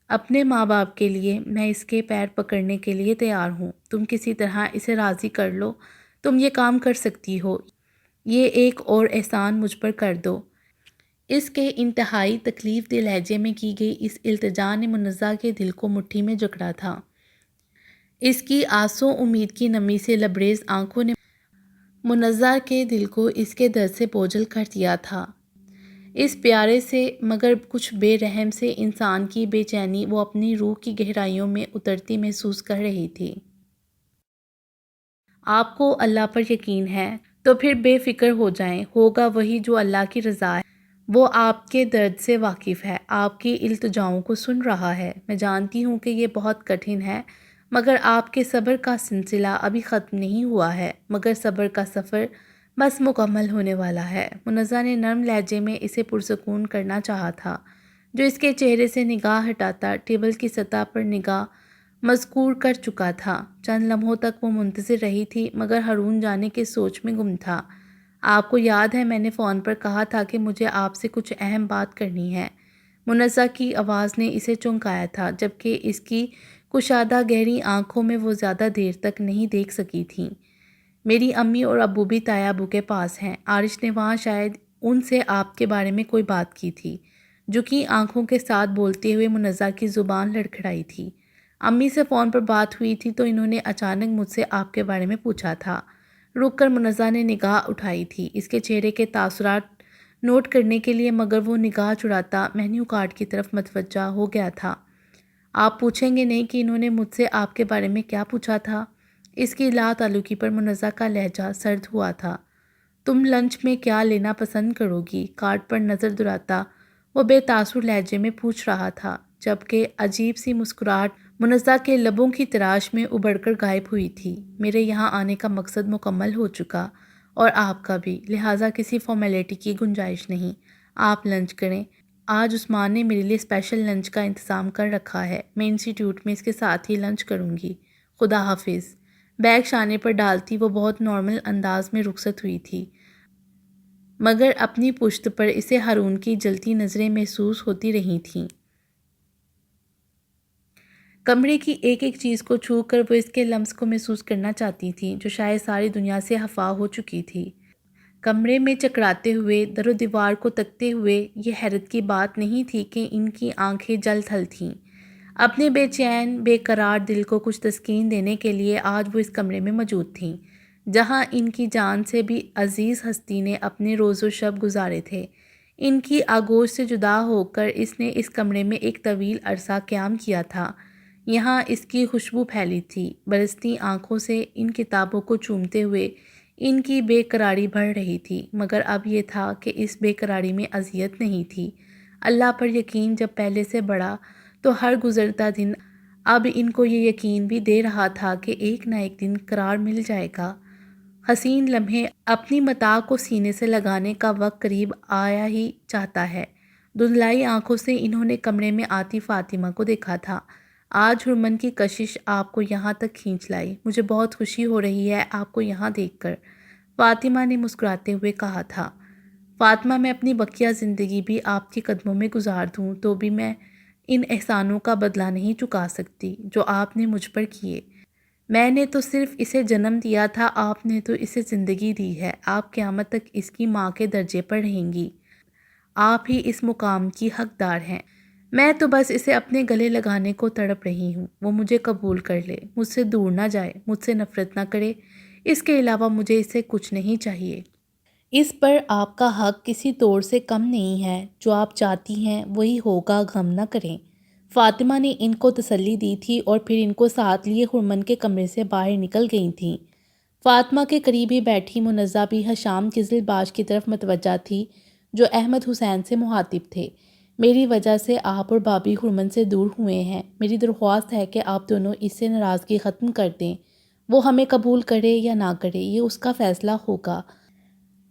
S1: اپنے ماں باپ کے لیے میں اس کے پیر پکڑنے کے لیے تیار ہوں۔ تم کسی طرح اسے راضی کر لو، تم یہ کام کر سکتی ہو۔ یہ ایک اور احسان مجھ پر کر دو۔ اس کے انتہائی تکلیف دہ لہجے میں کی گئی اس التجا نے منزہ کے دل کو مٹھی میں جکڑا تھا۔ اس کی آسوں امید کی نمی سے لبریز آنکھوں نے منزہ کے دل کو اس کے درد سے بوجھل کر دیا تھا۔ اس پیارے سے مگر کچھ بے رحم سے انسان کی بے چینی وہ اپنی روح کی گہرائیوں میں اترتی محسوس کر رہی تھی۔ آپ کو اللہ پر یقین ہے تو پھر بے فکر ہو جائیں، ہوگا وہی جو اللہ کی رضا ہے۔ وہ آپ کے درد سے واقف ہے، آپ کی التجاؤں کو سن رہا ہے۔ میں جانتی ہوں کہ یہ بہت کٹھن ہے، مگر آپ کے صبر کا سلسلہ ابھی ختم نہیں ہوا ہے، مگر صبر کا سفر بس مکمل ہونے والا ہے۔ منزہ نے نرم لہجے میں اسے پرسکون کرنا چاہا تھا، جو اس کے چہرے سے نگاہ ہٹاتا ٹیبل کی سطح پر نگاہ مذکور کر چکا تھا۔ چند لمحوں تک وہ منتظر رہی تھی، مگر ہارون جانے کے سوچ میں گم تھا۔ آپ کو یاد ہے میں نے فون پر کہا تھا کہ مجھے آپ سے کچھ اہم بات کرنی ہے۔ منزہ کی آواز نے اسے چونکایا تھا، جبکہ اس کی کشادہ گہری آنکھوں میں وہ زیادہ دیر تک نہیں دیکھ سکی تھیں۔ میری امی اور ابو بھی تایا ابو کے پاس ہیں۔ عارش نے وہاں شاید ان سے آپ کے بارے میں کوئی بات کی تھی۔ جھکی آنکھوں کے ساتھ بولتے ہوئے منزہ کی زبان لڑکھڑائی تھی۔ امی سے فون پر بات ہوئی تھی تو انہوں نے اچانک مجھ سے آپ کے بارے میں پوچھا تھا۔ رک کر منزہ نے نگاہ اٹھائی تھی اس کے چہرے کے تاثرات نوٹ کرنے کے لیے، مگر وہ نگاہ چڑھاتا مینیو کارڈ کی طرف متوجہ ہو گیا تھا۔ آپ پوچھیں گے نہیں کہ انہوں نے مجھ سے آپ کے بارے میں کیا پوچھا تھا؟ اس کی لا تعلقی پر منزہ کا لہجہ سرد ہوا تھا۔ تم لنچ میں کیا لینا پسند کرو گی؟ کارڈ پر نظر دراتا وہ بے تاثر لہجے میں پوچھ رہا تھا، جبکہ عجیب سی مسکراہٹ منزہ کے لبوں کی تراش میں ابھر کر غائب ہوئی تھی۔ میرے یہاں آنے کا مقصد مکمل ہو چکا، اور آپ کا بھی، لہٰذا کسی فارمیلٹی کی گنجائش نہیں۔ آپ لنچ کریں۔ آج عثمان نے میرے لیے اسپیشل لنچ کا انتظام کر رکھا ہے۔ میں انسٹیٹیوٹ میں اس کے ساتھ ہی لنچ کروں گی۔ خدا حافظ۔ بیگ شانے پر ڈالتی وہ بہت نارمل انداز میں رخصت ہوئی تھی، مگر اپنی پشت پر اسے ہارون کی جلتی نظریں محسوس ہوتی رہی تھیں۔ کمرے کی ایک ایک چیز کو چھو کر وہ اس کے لمس کو محسوس کرنا چاہتی تھی، جو شاید ساری دنیا سے خفا ہو چکی تھی۔ کمرے میں چکراتے ہوئے، در و دیوار کو تکتے ہوئے، یہ حیرت کی بات نہیں تھی کہ ان کی آنکھیں جل تھل تھیں۔ اپنے بے چین، بے قرار دل کو کچھ تسکین دینے کے لیے آج وہ اس کمرے میں موجود تھیں، جہاں ان کی جان سے بھی عزیز ہستی نے اپنے روز و شب گزارے تھے۔ ان کی آغوش سے جدا ہو کر اس نے اس کمرے میں ایک طویل عرصہ قیام کیا تھا۔ یہاں اس کی خوشبو پھیلی تھی۔ برستی آنکھوں سے ان کتابوں کو چومتے ہوئے ان کی بے قراری بڑھ رہی تھی، مگر اب یہ تھا کہ اس بے قراری میں اذیت نہیں تھی۔ اللہ پر یقین جب پہلے سے بڑھا تو ہر گزرتا دن اب ان کو یہ یقین بھی دے رہا تھا کہ ایک نہ ایک دن قرار مل جائے گا۔ حسین لمحے اپنی متاع کو سینے سے لگانے کا وقت قریب آیا ہی چاہتا ہے۔ دھندلائی آنکھوں سے انہوں نے کمرے میں آتی فاطمہ کو دیکھا تھا۔ آج ہرمن کی کشش آپ کو یہاں تک کھینچ لائی۔ مجھے بہت خوشی ہو رہی ہے آپ کو یہاں دیکھ کر، فاطمہ نے مسکراتے ہوئے کہا تھا۔ فاطمہ، میں اپنی بقیہ زندگی بھی آپ کے قدموں میں گزار دوں تو بھی میں ان احسانوں کا بدلہ نہیں چکا سکتی جو آپ نے مجھ پر کیے۔ میں نے تو صرف اسے جنم دیا تھا، آپ نے تو اسے زندگی دی ہے۔ آپ قیامت تک اس کی ماں کے درجے پر رہیں گی۔ آپ ہی اس مقام کی حقدار ہیں۔ میں تو بس اسے اپنے گلے لگانے کو تڑپ رہی ہوں۔ وہ مجھے قبول کر لے، مجھ سے دور نہ جائے، مجھ سے نفرت نہ کرے، اس کے علاوہ مجھے اس سے کچھ نہیں چاہیے۔ اس پر آپ کا حق کسی طور سے کم نہیں ہے۔ جو آپ چاہتی ہیں وہی ہوگا، غم نہ کریں۔ فاطمہ نے ان کو تسلی دی تھی اور پھر ان کو ساتھ لیے ہرمن کے کمرے سے باہر نکل گئی تھیں۔ فاطمہ کے قریب ہی بیٹھی منزہ بھی حشام قزلباش کی طرف متوجہ تھی، جو احمد حسین سے مخاطب تھے۔ میری وجہ سے آپ اور بابی ہرمن سے دور ہوئے ہیں۔ میری درخواست ہے کہ آپ دونوں اس سے ناراضگی ختم کر دیں۔ وہ ہمیں قبول کرے یا نہ کرے یہ اس کا فیصلہ ہوگا،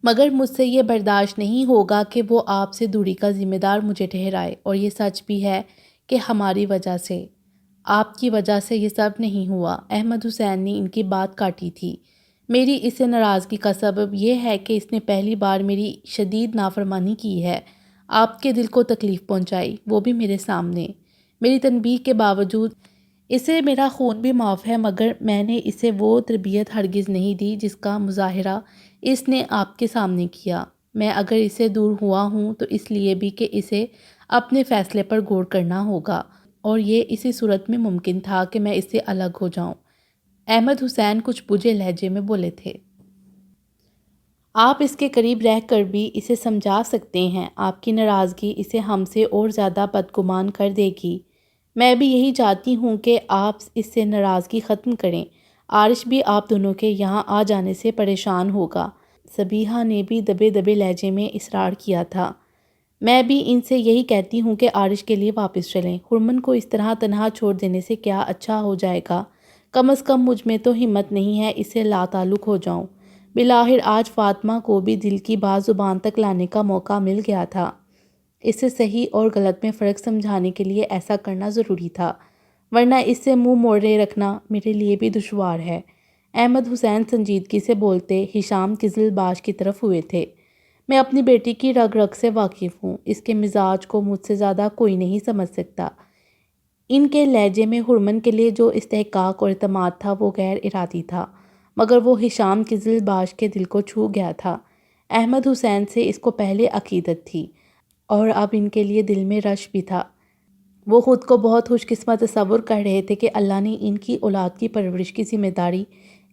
S1: مگر مجھ سے یہ برداشت نہیں ہوگا کہ وہ آپ سے دوری کا ذمہ دار مجھے ٹھہرائے۔ اور یہ سچ بھی ہے کہ ہماری وجہ سے، آپ کی وجہ سے یہ سب نہیں ہوا۔ احمد حسین نے ان کی بات کاٹی تھی۔ میری اس سے ناراضگی کا سبب یہ ہے کہ اس نے پہلی بار میری شدید نافرمانی کی ہے، آپ کے دل کو تکلیف پہنچائی، وہ بھی میرے سامنے۔ میری تنبیہ کے باوجود اسے میرا خون بھی معاف ہے، مگر میں نے اسے وہ تربیت ہرگز نہیں دی جس کا مظاہرہ اس نے آپ کے سامنے کیا۔ میں اگر اس سے دور ہوا ہوں تو اس لیے بھی کہ اسے اپنے فیصلے پر غور کرنا ہوگا، اور یہ اسی صورت میں ممکن تھا کہ میں اس سے الگ ہو جاؤں۔ احمد حسین کچھ بجھے لہجے میں بولے تھے۔ آپ اس کے قریب رہ کر بھی اسے سمجھا سکتے ہیں۔ آپ کی ناراضگی اسے ہم سے اور زیادہ بدگمان کر دے گی۔ میں بھی یہی چاہتی ہوں کہ آپ اس سے ناراضگی ختم کریں۔ عارش بھی آپ دونوں کے یہاں آ جانے سے پریشان ہوگا۔ صبیحہ نے بھی دبے دبے لہجے میں اصرار کیا تھا۔ میں بھی ان سے یہی کہتی ہوں کہ عارش کے لیے واپس چلیں۔ ہرمن کو اس طرح تنہا چھوڑ دینے سے کیا اچھا ہو جائے گا؟ کم از کم مجھ میں تو ہمت نہیں ہے اس سے لا تعلق ہو جاؤں۔ بالآخر آج فاطمہ کو بھی دل کی بات زبان تک لانے کا موقع مل گیا تھا۔ اسے صحیح اور غلط میں فرق سمجھانے کے لیے ایسا کرنا ضروری تھا، ورنہ اس سے منہ موڑے رکھنا میرے لیے بھی دشوار ہے۔ احمد حسین سنجیدگی سے بولتے ہشام قزلباش کی طرف ہوئے تھے۔ میں اپنی بیٹی کی رگ رگ سے واقف ہوں، اس کے مزاج کو مجھ سے زیادہ کوئی نہیں سمجھ سکتا۔ ان کے لہجے میں ہرمن کے لیے جو استحقاق اور اعتماد تھا وہ غیر ارادی تھا، مگر وہ ہشام قزلباش کے دل کو چھو گیا تھا۔ احمد حسین سے اس کو پہلے عقیدت تھی اور اب ان کے لیے دل میں رشک بھی تھا۔ وہ خود کو بہت خوش قسمت تصور کر رہے تھے کہ اللہ نے ان کی اولاد کی پرورش کی ذمہ داری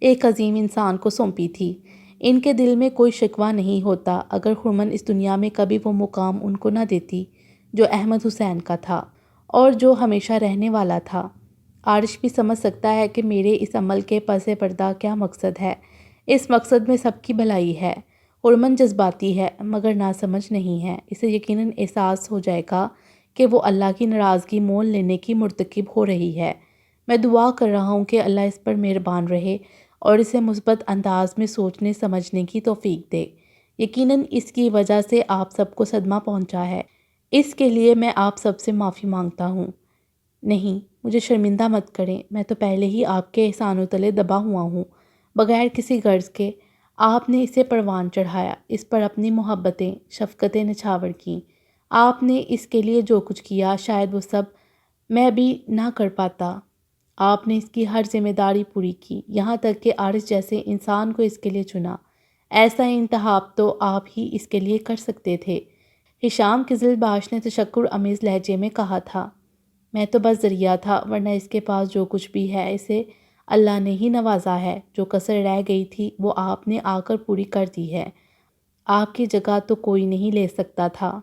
S1: ایک عظیم انسان کو سونپی تھی۔ ان کے دل میں کوئی شکوہ نہیں ہوتا اگر ہرمن اس دنیا میں کبھی وہ مقام ان کو نہ دیتی جو احمد حسین کا تھا اور جو ہمیشہ رہنے والا تھا۔ عارش بھی سمجھ سکتا ہے کہ میرے اس عمل کے پس پردہ کیا مقصد ہے۔ اس مقصد میں سب کی بھلائی ہے۔ ہرمن جذباتی ہے مگر ناسمجھ نہیں ہے۔ اسے یقیناً احساس ہو جائے گا کہ وہ اللہ کی ناراضگی مول لینے کی مرتکب ہو رہی ہے۔ میں دعا کر رہا ہوں کہ اللہ اس پر مہربان رہے اور اسے مثبت انداز میں سوچنے سمجھنے کی توفیق دے۔ یقیناً اس کی وجہ سے آپ سب کو صدمہ پہنچا ہے، اس کے لیے میں آپ سب سے معافی مانگتا ہوں۔ نہیں، مجھے شرمندہ مت کریں، میں تو پہلے ہی آپ کے احسانوں تلے دبا ہوا ہوں۔ بغیر کسی غرض کے آپ نے اسے پروان چڑھایا، اس پر اپنی محبتیں شفقتیں نچھاور کیں۔ آپ نے اس کے لیے جو کچھ کیا شاید وہ سب میں بھی نہ کر پاتا۔ آپ نے اس کی ہر ذمہ داری پوری کی، یہاں تک کہ عارش جیسے انسان کو اس کے لیے چنا۔ ایسا انتخاب تو آپ ہی اس کے لیے کر سکتے تھے۔ ہشام قزلباش نے تشکر آمیز لہجے میں کہا تھا، میں تو بس ذریعہ تھا، ورنہ اس کے پاس جو کچھ بھی ہے اسے اللہ نے ہی نوازا ہے۔ جو کسر رہ گئی تھی وہ آپ نے آ کر پوری کر دی ہے۔ آپ کی جگہ تو کوئی نہیں لے سکتا تھا،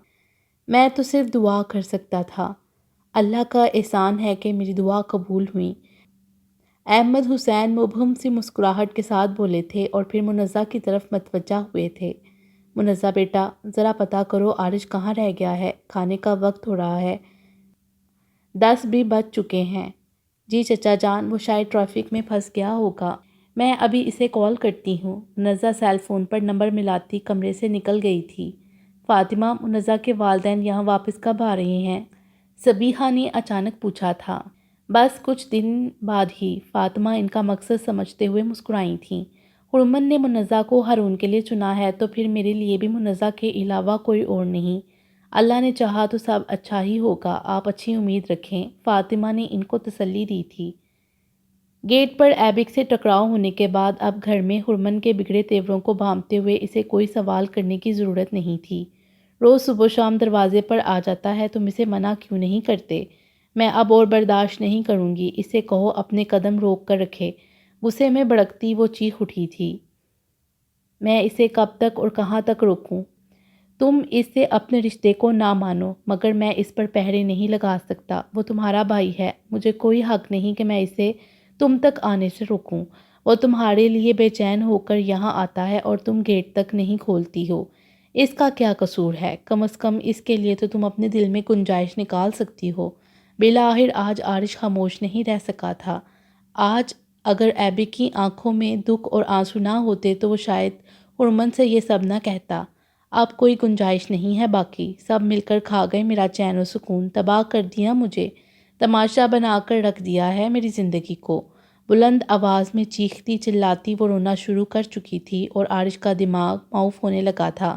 S1: میں تو صرف دعا کر سکتا تھا۔ اللہ کا احسان ہے کہ میری دعا قبول ہوئی۔ احمد حسین مبہم سی مسکراہٹ کے ساتھ بولے تھے اور پھر منزہ کی طرف متوجہ ہوئے تھے۔ منزہ بیٹا، ذرا پتہ کرو عارش کہاں رہ گیا ہے، کھانے کا وقت ہو رہا ہے، 10 بھی بج چکے ہیں۔ جی چچا جان، وہ شاید ٹریفک میں پھنس گیا ہوگا، میں ابھی اسے کال کرتی ہوں۔ منزہ سیل فون پر نمبر ملاتی کمرے سے نکل گئی تھی۔ فاطمہ، منزہ کے والدین یہاں واپس کب آ رہے ہیں؟ صبیحہ نے اچانک پوچھا تھا۔ بس کچھ دن بعد ہی، فاطمہ ان کا مقصد سمجھتے ہوئے مسکرائی تھیں۔ ہرمن نے منزہ کو ہارون کے لیے چنا ہے تو پھر میرے لیے بھی منزہ کے علاوہ کوئی اور نہیں۔ اللہ نے چاہا تو سب اچھا ہی ہوگا، آپ اچھی امید رکھیں، فاطمہ نے ان کو تسلی دی تھی۔ گیٹ پر ایبک سے ٹکراؤ ہونے کے بعد اب گھر میں ہرمن کے بگڑے تیوروں کو بھانپتے ہوئے اسے کوئی سوال کرنے کی ضرورت نہیں تھی۔ روز صبح و شام دروازے پر آ جاتا ہے، تم اسے منع کیوں نہیں کرتے؟ میں اب اور برداشت نہیں کروں گی، اسے کہو اپنے قدم روک کر رکھے۔ غصے میں بھڑکتی وہ چیخ اٹھی تھی، میں اسے کب تک اور کہاں تک روکوں؟ تم اس سے اپنے رشتے کو نہ مانو، مگر میں اس پر پہرے نہیں لگا سکتا۔ وہ تمہارا بھائی ہے، مجھے کوئی حق نہیں کہ میں اسے تم تک آنے سے روکوں۔ وہ تمہارے لیے بے چین ہو کر یہاں آتا ہے اور تم گیٹ تک نہیں کھولتی ہو۔ اس کا کیا قصور ہے؟ کم از کم اس کے لیے تو تم اپنے دل میں گنجائش نکال سکتی ہو۔ بالآخر آج عارش خاموش نہیں رہ سکا تھا۔ آج اگر ایبک کی آنکھوں میں دکھ اور آنسو نہ ہوتے تو وہ شاید ہرمن سے یہ سب نہ کہتا۔ اب کوئی گنجائش نہیں ہے باقی، سب مل کر کھا گئے میرا چین و سکون، تباہ کر دیا مجھے، تماشا بنا کر رکھ دیا ہے میری زندگی کو۔ بلند آواز میں چیختی چلاتی وہ رونا شروع کر چکی تھی اور عارش کا دماغ معوف ہونے لگا تھا۔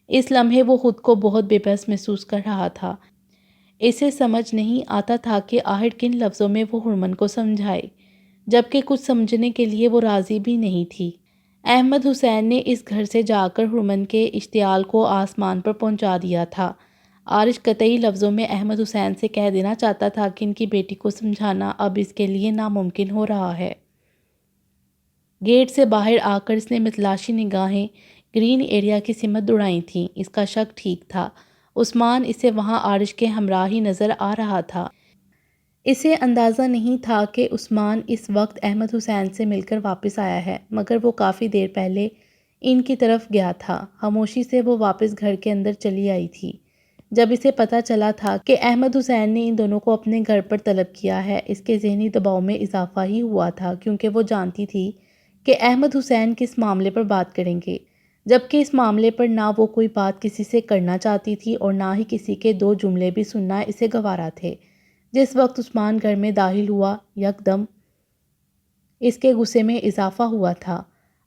S1: اس لمحے وہ خود کو بہت بے بس محسوس کر رہا تھا۔ اسے سمجھ نہیں آتا تھا کہ آخر کن لفظوں میں وہ ہرمن کو سمجھائے، جبکہ کچھ سمجھنے کے لیے وہ راضی بھی نہیں تھی۔ احمد حسین نے اس گھر سے جا کر ہرمن کے اشتعال کو آسمان پر پہنچا دیا تھا۔ عارش قطعی لفظوں میں احمد حسین سے کہہ دینا چاہتا تھا کہ ان کی بیٹی کو سمجھانا اب اس کے لیے ناممکن ہو رہا ہے۔ گیٹ سے باہر آ کر اس نے متلاشی نگاہیں گرین ایریا کی سمت دوڑائی تھیں۔ اس کا شک ٹھیک تھا، عثمان اسے وہاں عارش کے ہمراہ ہی نظر آ رہا تھا۔ اسے اندازہ نہیں تھا کہ عثمان اس وقت احمد حسین سے مل کر واپس آیا ہے، مگر وہ کافی دیر پہلے ان کی طرف گیا تھا۔ خاموشی سے وہ واپس گھر کے اندر چلی آئی تھی۔ جب اسے پتہ چلا تھا کہ احمد حسین نے ان دونوں کو اپنے گھر پر طلب کیا ہے، اس کے ذہنی دباؤ میں اضافہ ہی ہوا تھا، کیونکہ وہ جانتی تھی کہ احمد حسین کس معاملے پر بات کریں گے، جبکہ اس معاملے پر نہ وہ کوئی بات کسی سے کرنا چاہتی تھی اور نہ ہی کسی کے دو جملے بھی سننا اسے گوارا تھے۔ جس وقت عثمان گھر میں داخل ہوا، یکدم اس کے غصے میں اضافہ ہوا تھا۔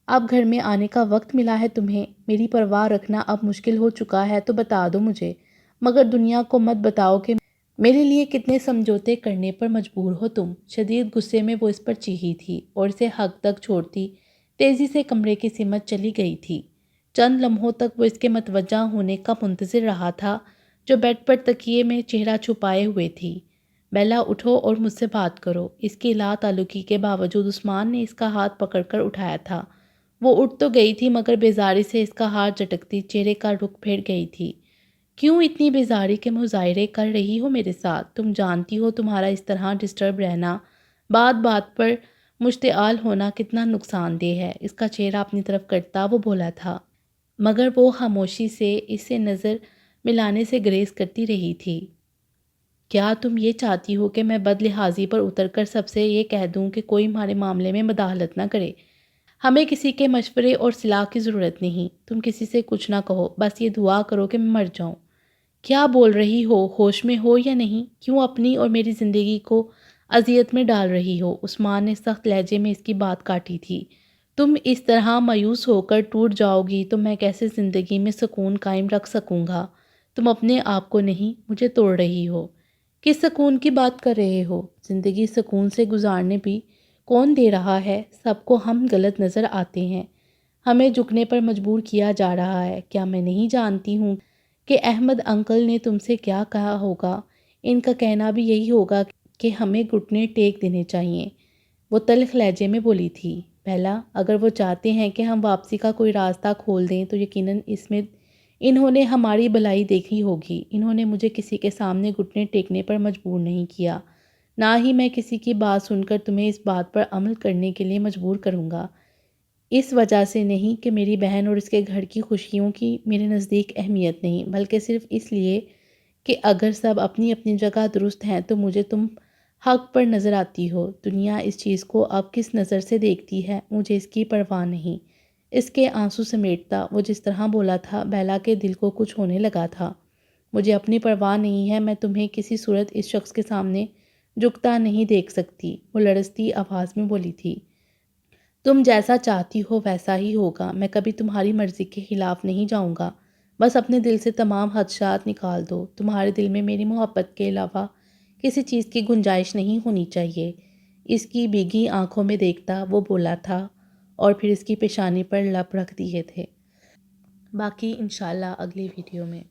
S1: اب گھر میں آنے کا وقت ملا ہے تمہیں، میری پرواہ رکھنا اب مشکل ہو چکا ہے تو بتا دو مجھے، مگر دنیا کو مت بتاؤ کہ میرے لیے کتنے سمجھوتے کرنے پر مجبور ہو تم۔ شدید غصے میں وہ اس پر چیخی تھی اور اسے حق تک چھوڑتی تیزی سے کمرے کی سمت چلی گئی تھی۔ چند لمحوں تک وہ اس کے متوجہ ہونے کا منتظر رہا تھا جو بیڈ پر تکیے میں چہرہ چھپائے ہوئے تھی۔ بیلا اٹھو اور مجھ سے بات کرو۔ اس کی لا تعلقی کے باوجود عثمان نے اس کا ہاتھ پکڑ کر اٹھایا تھا۔ وہ اٹھ تو گئی تھی مگر بیزاری سے اس کا ہاتھ جھٹکتی چہرے کا رخ پھیر گئی تھی۔ کیوں اتنی بیزاری کے مظاہرے کر رہی ہو میرے ساتھ؟ تم جانتی ہو تمہارا اس طرح ڈسٹرب رہنا، بات بات پر مشتعل ہونا کتنا نقصان دہ ہے۔ اس کا چہرہ اپنی طرف کرتا وہ بولا تھا، مگر وہ خاموشی سے اس سے نظر ملانے سے گریز کرتی رہی تھی۔ کیا تم یہ چاہتی ہو کہ میں بد لحاظی پر اتر کر سب سے یہ کہہ دوں کہ کوئی ہمارے معاملے میں مداخلت نہ کرے؟ ہمیں کسی کے مشورے اور صلاح کی ضرورت نہیں۔ تم کسی سے کچھ نہ کہو، بس یہ دعا کرو کہ میں مر جاؤں۔ کیا بول رہی ہو؟ ہوش میں ہو یا نہیں؟ کیوں اپنی اور میری زندگی کو اذیت میں ڈال رہی ہو؟ عثمان نے سخت لہجے میں اس کی بات کاٹی تھی۔ تم اس طرح مایوس ہو کر ٹوٹ جاؤ گی تو میں کیسے زندگی میں سکون قائم رکھ سکوں گا؟ تم اپنے آپ کو نہیں، مجھے توڑ رہی ہو۔ کس سکون کی بات کر رہے ہو؟ زندگی سکون سے گزارنے بھی کون دے رہا ہے؟ سب کو ہم غلط نظر آتے ہیں، ہمیں جھکنے پر مجبور کیا جا رہا ہے۔ کیا میں نہیں جانتی ہوں کہ احمد انکل نے تم سے کیا کہا ہوگا؟ ان کا کہنا بھی یہی ہوگا کہ ہمیں گھٹنے ٹیک دینے چاہیے، وہ تلخ لہجے میں بولی تھی۔ پہلا، اگر وہ چاہتے ہیں کہ ہم واپسی کا کوئی راستہ کھول دیں تو یقیناً اس میں انہوں نے ہماری بھلائی دیکھی ہوگی۔ انہوں نے مجھے کسی کے سامنے گھٹنے ٹیکنے پر مجبور نہیں کیا، نہ ہی میں کسی کی بات سن کر تمہیں اس بات پر عمل کرنے کے لیے مجبور کروں گا۔ اس وجہ سے نہیں کہ میری بہن اور اس کے گھر کی خوشیوں کی میرے نزدیک اہمیت نہیں، بلکہ صرف اس لیے کہ اگر سب اپنی اپنی جگہ درست ہیں تو مجھے تم حق پر نظر آتی ہو۔ دنیا اس چیز کو اب کس نظر سے دیکھتی ہے مجھے اس کی پرواہ نہیں۔ اس کے آنسو سمیٹتا وہ جس طرح بولا تھا، بیلا کے دل کو کچھ ہونے لگا تھا۔ مجھے اپنی پرواہ نہیں ہے، میں تمہیں کسی صورت اس شخص کے سامنے جھکتا نہیں دیکھ سکتی، وہ لرزتی آواز میں بولی تھی۔ تم جیسا چاہتی ہو ویسا ہی ہوگا، میں کبھی تمہاری مرضی کے خلاف نہیں جاؤں گا۔ بس اپنے دل سے تمام خدشات نکال دو۔ تمہارے دل میں میری محبت کے علاوہ کسی چیز کی گنجائش نہیں ہونی چاہیے، اس کی بھیگی آنکھوں میں دیکھتا وہ بولا تھا اور پھر اس کی پیشانی پر لب رکھ دیے تھے۔ باقی انشاءاللہ اگلی ویڈیو میں۔